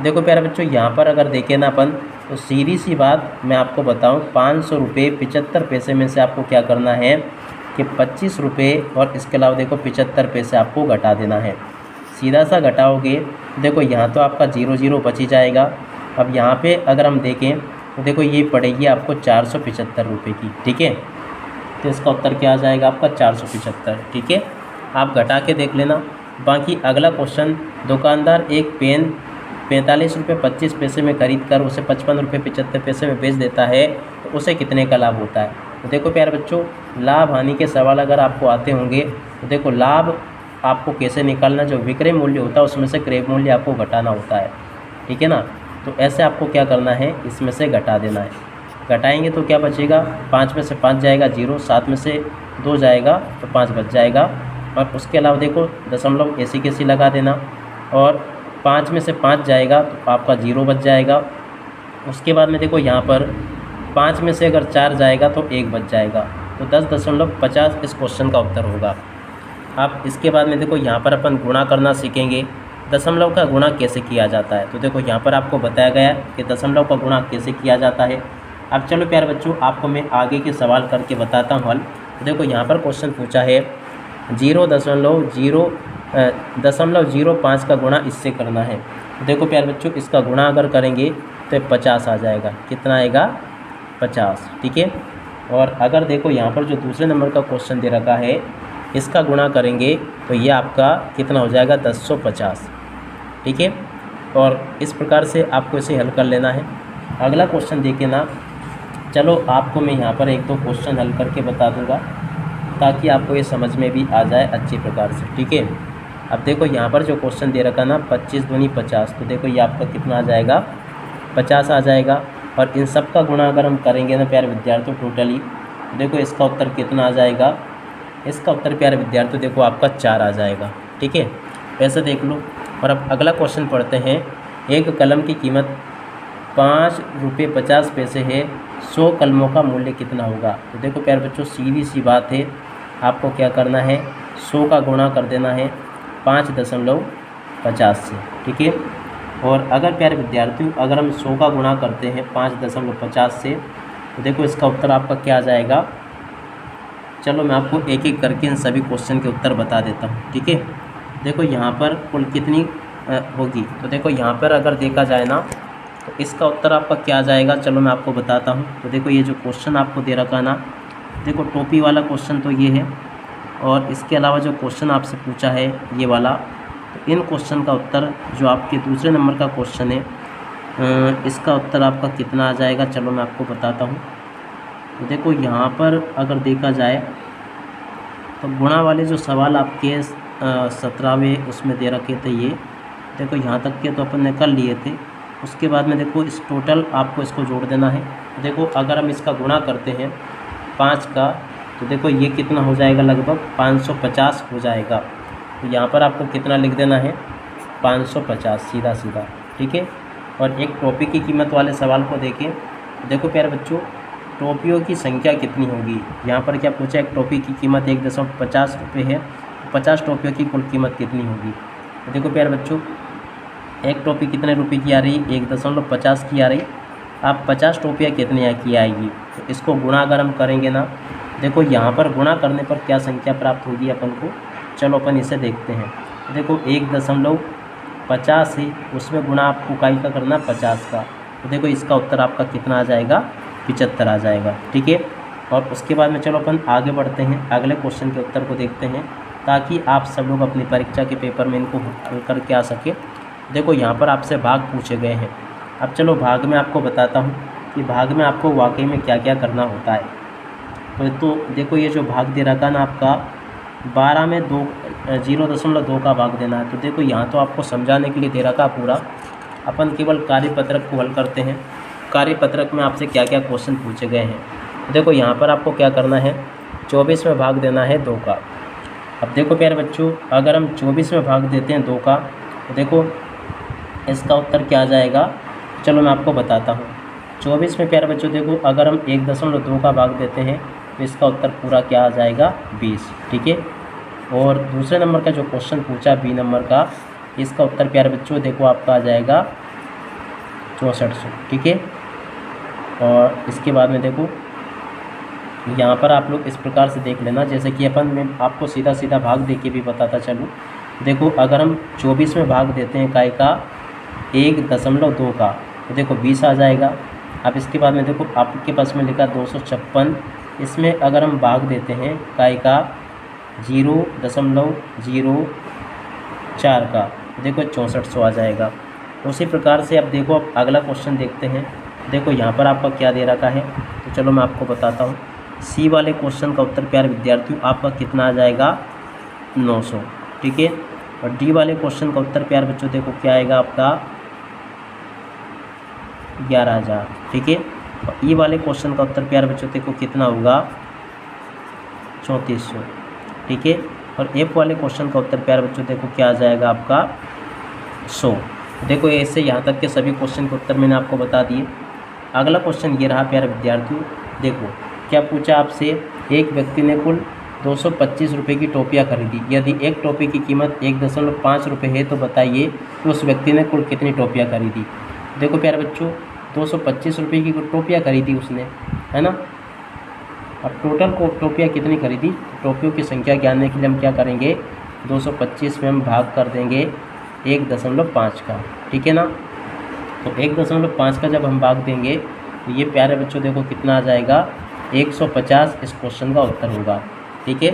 देखो प्यारे बच्चों यहाँ पर अगर देखें ना अपन तो सीधी सी बात मैं आपको बताऊँ, 500 रुपये 75 पैसे में से आपको क्या करना है कि 25 रुपये और इसके अलावा देखो 75 पैसे आपको घटा देना है। सीधा सा घटाओगे देखो यहाँ तो आपका 0 बच ही जाएगा। अब यहाँ पे अगर हम देखें तो देखो ये पड़ेगी आपको 475 रुपये की, ठीक है। तो इसका उत्तर क्या आ जाएगा आपका 475, ठीक है। आप घटा के देख लेना। बाकी अगला क्वेश्चन, दुकानदार एक पेन 45 रुपये 25 पैसे में खरीद कर उसे 55 रुपये 75 पैसे में बेच देता है तो उसे कितने का लाभ होता है। तो देखो प्यारे बच्चों, लाभ हानि के सवाल अगर आपको आते होंगे तो देखो लाभ आपको कैसे निकालना, जो विक्रय मूल्य होता है उसमें से क्रय मूल्य आपको घटाना होता है, ठीक है ना। तो ऐसे आपको क्या करना है, इसमें से घटा देना है। घटाएंगे तो क्या बचेगा, 5 में से 5 जाएगा 0, 7 में से 2 जाएगा तो 5 बच जाएगा। और उसके अलावा देखो दशमलव ऐसी कैसी लगा देना, और 5 में से 5 जाएगा तो आपका 0 बच जाएगा। उसके बाद में देखो यहाँ पर 5 में से अगर 4 जाएगा तो 1 बच जाएगा। तो 10.50 इस क्वेश्चन का उत्तर होगा। आप इसके बाद में देखो यहाँ पर अपन गुणा करना सीखेंगे, दशमलव का गुणा कैसे किया जाता है। तो देखो यहाँ पर आपको बताया गया कि दशमलव का गुणा कैसे किया जाता है। अब चलो प्यारे बच्चों आपको मैं आगे के सवाल करके बताता हूँ हल। तो देखो यहाँ पर क्वेश्चन पूछा है 0.05 का गुणा इससे करना है। तो देखो प्यारे बच्चों इसका गुणा अगर करेंगे तो 50 आ जाएगा। कितना आएगा, 50, ठीक है। और अगर देखो यहाँ पर जो दूसरे नंबर का क्वेश्चन दे रखा है, इसका गुणा करेंगे तो ये आपका कितना हो जाएगा, 1050, ठीक है। और इस प्रकार से आपको इसे हल कर लेना है। अगला क्वेश्चन देखिए ना, चलो आपको मैं यहाँ पर 1-2 क्वेश्चन हल करके बता दूँगा ताकि आपको ये समझ में भी आ जाए अच्छी प्रकार से, ठीक है। अब देखो यहाँ पर जो क्वेश्चन दे रखा ना 25 दूनी 50, तो देखो ये आपका कितना आ जाएगा, 50 आ जाएगा। और इन सब का गुणा अगर हम करेंगे ना प्यारे विद्यार्थियों टोटली, देखो इसका उत्तर कितना आ जाएगा, इसका उत्तर प्यारे विद्यार्थियों देखो आपका 4 आ जाएगा, ठीक है। ऐसे देख लो। और अब अगला क्वेश्चन पढ़ते हैं, एक कलम की कीमत 5 रुपये 50 पैसे है, 100 कलमों का मूल्य कितना होगा। तो देखो प्यारे बच्चों सीधी सी बात है, आपको क्या करना है, 100 का गुणा कर देना है 5.50 से, ठीक है। और अगर प्यारे विद्यार्थियों अगर हम 100 का गुणा करते हैं 5.50 से, तो देखो इसका उत्तर आपका क्या आ जाएगा। चलो मैं आपको एक एक करके इन सभी क्वेश्चन के उत्तर बता देता हूँ, ठीक है। देखो यहाँ पर कुल कितनी होगी, तो देखो यहाँ पर अगर देखा जाए ना तो इसका उत्तर आपका क्या आ जाएगा, चलो मैं आपको बताता हूँ। तो देखो ये जो क्वेश्चन आपको दे रखा ना, देखो टोपी वाला क्वेश्चन तो ये है, और इसके अलावा जो क्वेश्चन आपसे पूछा है ये वाला, तो इन क्वेश्चन का उत्तर जो आपके दूसरे नंबर का क्वेश्चन है इसका उत्तर आपका कितना आ जाएगा, चलो मैं आपको बताता हूँ। तो देखो यहाँ पर अगर देखा जाए तो गुणा वाले जो सवाल आपके 17वें उसमें दे रखे थे, ये देखो यहाँ तक के तो अपन ने कर लिए थे। उसके बाद में देखो इस टोटल आपको इसको जोड़ देना है। तो देखो अगर हम इसका गुणा करते हैं 5 का, तो देखो ये कितना हो जाएगा, लगभग 550 हो जाएगा। तो यहाँ पर आपको कितना लिख देना है, 550 सीधा सीधा, ठीक है। और एक टोपी की कीमत वाले सवाल को देखें, देखो प्यारे बच्चों टोपियों की संख्या कितनी होगी। यहाँ पर क्या पूछा, एक टोपी की कीमत 1.50 रुपये है, 50 टोपियों की कुल कीमत कितनी होगी। तो देखो प्यारे बच्चों एक टोपी कितने रुपए की आ रही, 1.50 की आ रही। आप 50 टोपियाँ कितने की आएगी, तो इसको गुणा अगर हम करेंगे ना, देखो यहाँ पर गुणा करने पर क्या संख्या प्राप्त होगी अपन को, चलो अपन इसे देखते हैं। देखो 1.50 है, उसमें गुणा आपको इकाई का करना 50 का, तो देखो इसका उत्तर आपका कितना आ जाएगा, 75 आ जाएगा, ठीक है। और उसके बाद में चलो अपन आगे बढ़ते हैं, अगले क्वेश्चन के उत्तर को देखते हैं, ताकि आप सब लोग अपनी परीक्षा के पेपर में इनको हल करके आ सके। देखो यहाँ पर आपसे भाग पूछे गए हैं। अब चलो भाग में आपको बताता हूँ कि भाग में आपको वाकई में क्या क्या करना होता है। तो देखो ये जो भाग दे रखा ना आपका 12 में 0.2 का भाग देना है। तो देखो यहाँ तो आपको समझाने के लिए दे रखा पूरा, अपन केवल कार्यपत्रक को हल करते हैं। कार्यपत्रक में आपसे क्या क्या क्वेश्चन पूछे गए हैं। देखो यहाँ पर आपको क्या करना है, 24 में भाग देना है 2 का। अब देखो प्यारे बच्चों अगर हम 24 में भाग देते हैं 2 का, तो देखो इसका उत्तर क्या आ जाएगा, चलो मैं आपको बताता हूँ। 24 में प्यारे बच्चों देखो अगर हम 1.2 का भाग देते हैं तो इसका उत्तर पूरा क्या आ जाएगा, 20, ठीक है। और दूसरे नंबर का जो क्वेश्चन पूछा बी नंबर का, इसका उत्तर प्यारे बच्चों देखो आपका आ जाएगा 6400, ठीक है। और इसके बाद में देखो यहाँ पर आप लोग इस प्रकार से देख लेना, जैसे कि अपन मैं आपको सीधा सीधा भाग दे के भी बताता चलूँ। देखो अगर हम 24 में भाग देते हैं इकाई का 1.2 का, तो देखो 20 आ जाएगा। अब इसके बाद में देखो आपके पास में लिखा 256, इसमें अगर हम भाग देते हैं इकाई का 0.04 का, तो देखो 6400 आ जाएगा। उसी प्रकार से अब देखो अब अगला क्वेश्चन देखते हैं। देखो यहाँ पर आपका क्या दे रखा है, तो चलो मैं आपको बताता हूँ। सी वाले क्वेश्चन का उत्तर प्यारे विद्यार्थियों आपका कितना आ जाएगा, 900, ठीक है। और डी वाले क्वेश्चन का उत्तर प्यारे बच्चों देखो क्या आएगा आपका 11,000, ठीक है। और ई वाले क्वेश्चन का उत्तर प्यारे बच्चों देखो कितना होगा, 3400, ठीक है। और एफ वाले क्वेश्चन का उत्तर प्यारे बच्चों देखो क्या आ जाएगा आपका 100। देखो ऐसे यहाँ तक के सभी क्वेश्चन के उत्तर मैंने आपको बता दिए। अगला क्वेश्चन ये रहा प्यारे विद्यार्थियों, देखो क्या पूछा आपसे, एक व्यक्ति ने कुल 225 रुपये की टोपियाँ खरीदी। यदि एक टोपी की कीमत 1.5 रुपये है तो बताइए कि उस व्यक्ति ने कुल कितनी टोपियाँ खरीदी। देखो प्यारे बच्चों 225 रुपये की टोपियाँ खरीदी उसने, है ना। अब टोटल को टोपियाँ कितनी खरीदी, टोपियों की संख्या जानने के लिए हम क्या करेंगे, 225 में हम भाग कर देंगे 1.5 का, ठीक है ना। तो 1.5 का जब हम भाग देंगे तो ये प्यारे बच्चों देखो कितना आ जाएगा, 150 इस क्वेश्चन का उत्तर होगा, ठीक है।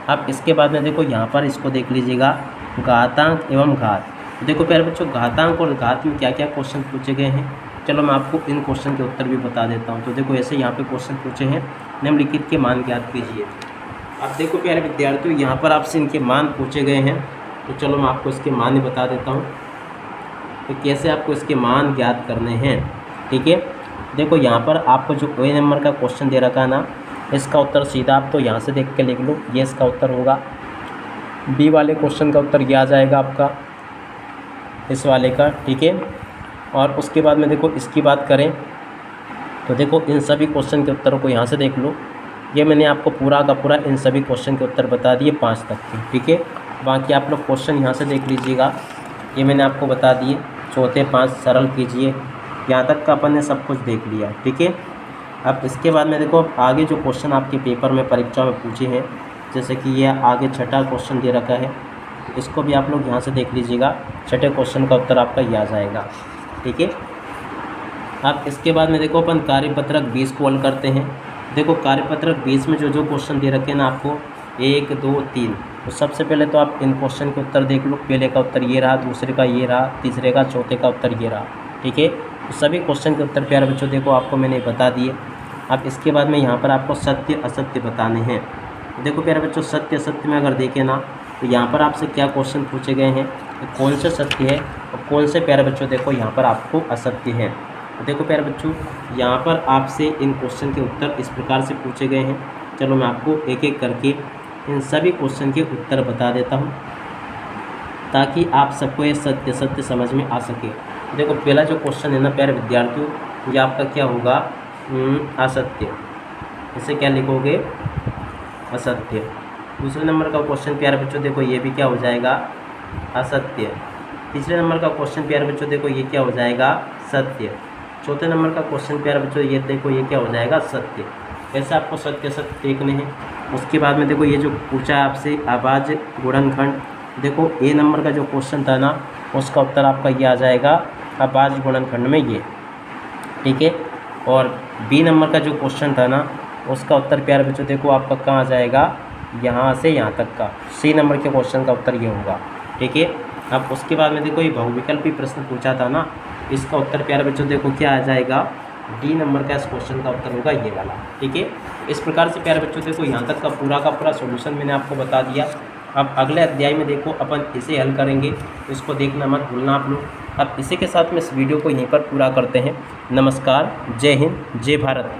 अब इसके बाद में देखो यहाँ पर इसको देख लीजिएगा, घातांक एवं घात। देखो प्यारे बच्चों घातांक और घात में क्या क्या क्वेश्चन पूछे गए हैं, चलो मैं आपको इन क्वेश्चन के उत्तर भी बता देता हूँ। तो देखो ऐसे यहाँ पे क्वेश्चन पूछे हैं, निम्नलिखित के मान ज्ञात कीजिए। अब देखो प्यारे विद्यार्थियों यहाँ पर आपसे इनके मान पूछे गए हैं, तो चलो मैं आपको इसके मान ही बता देता हूँ तो कैसे आपको इसके मान ज्ञात करने हैं, ठीक है। देखो यहाँ पर आपको जो ए नंबर का क्वेश्चन दे रखा है ना, इसका उत्तर सीधा आप तो यहाँ से देख के लिख लो, ये इसका उत्तर होगा। बी वाले क्वेश्चन का उत्तर ये आ जाएगा आपका इस वाले का, ठीक है। और उसके बाद में देखो इसकी बात करें तो देखो इन सभी क्वेश्चन के उत्तरों को यहाँ से देख लो, ये मैंने आपको पूरा का पूरा इन सभी क्वेश्चन के उत्तर बता दिए 5 तक के, ठीक है। बाकी आप लोग क्वेश्चन यहाँ से देख लीजिएगा, ये मैंने आपको बता दिए, चौथे 5 सरल कीजिए, यहाँ तक का अपन ने सब कुछ देख लिया, ठीक है। अब इसके बाद में देखो अब आगे जो क्वेश्चन आपके पेपर में परीक्षा में पूछे हैं, जैसे कि ये आगे छठा क्वेश्चन दे रखा है, इसको भी आप लोग यहाँ से देख लीजिएगा, छठे क्वेश्चन का उत्तर आपका ये आ जाएगा, ठीक है। अब इसके बाद में देखो अपन कार्यपत्रक 20 को हल करते हैं। देखो कार्यपत्रक 20 में जो जो क्वेश्चन दे रखे हैं ना आपको 1 2 3, तो सबसे पहले तो आप इन क्वेश्चन के उत्तर देख लो। पहले का उत्तर ये रहा, दूसरे का ये रहा, तीसरे का, चौथे का उत्तर ये रहा। ठीक है, तो सभी क्वेश्चन के उत्तर प्यारे बच्चों देखो आपको मैंने बता दिए। अब इसके बाद में यहाँ पर आपको सत्य असत्य बताने हैं। देखो प्यारे बच्चों सत्य असत्य में अगर देखें ना तो यहाँ पर आपसे क्या क्वेश्चन पूछे गए हैं, तो कौन से सत्य है और कौन से प्यारे बच्चों देखो यहाँ पर आपको असत्य है। तो देखो प्यारे बच्चों यहाँ पर आपसे इन क्वेश्चन के उत्तर इस प्रकार से पूछे गए हैं। चलो मैं आपको एक एक करके इन सभी क्वेश्चन के उत्तर बता देता हूँ ताकि आप सबको ये सत्य सत्य समझ में आ सके। देखो पहला जो क्वेश्चन है ना प्यारे विद्यार्थियों, ये आपका क्या होगा, असत्य। इसे क्या लिखोगे, असत्य। दूसरे नंबर का क्वेश्चन प्यारे बच्चों देखो ये भी क्या हो जाएगा, असत्य। तीसरे नंबर का क्वेश्चन प्यारे बच्चों देखो ये क्या हो जाएगा, सत्य। चौथे नंबर का क्वेश्चन प्यारे बच्चों ये देखो ये क्या हो जाएगा, सत्य। ऐसे आपको सत्य सत्य देखने हैं। उसके बाद में देखो ये जो पूछा है आपसे आवाज़ गुणनखंड, देखो ए नंबर का जो क्वेश्चन था ना उसका उत्तर आपका ये आ जाएगा आवाज़ गुणनखंड में ये। ठीक है, और बी नंबर का जो क्वेश्चन था ना उसका उत्तर प्यारे बच्चों देखो आपका कहाँ आ जाएगा, यहाँ से यहाँ तक का। सी नंबर के क्वेश्चन का उत्तर ये होगा। ठीक है, अब उसके बाद में देखो ये बहुविकल्पी प्रश्न पूछा था ना, इसका उत्तर प्यारे बच्चों देखो क्या आ जाएगा, डी नंबर का इस क्वेश्चन का उत्तर होगा ये वाला। ठीक है, इस प्रकार से प्यारे बच्चों देखो यहाँ तक का पूरा सॉल्यूशन मैंने आपको बता दिया। अब अगले अध्याय में देखो अपन इसे हल करेंगे, तो इसको देखना मत भूलना आप लोग। अब इसी के साथ में इस वीडियो को यहीं पर पूरा करते हैं। नमस्कार, जय हिंद, जय भारत।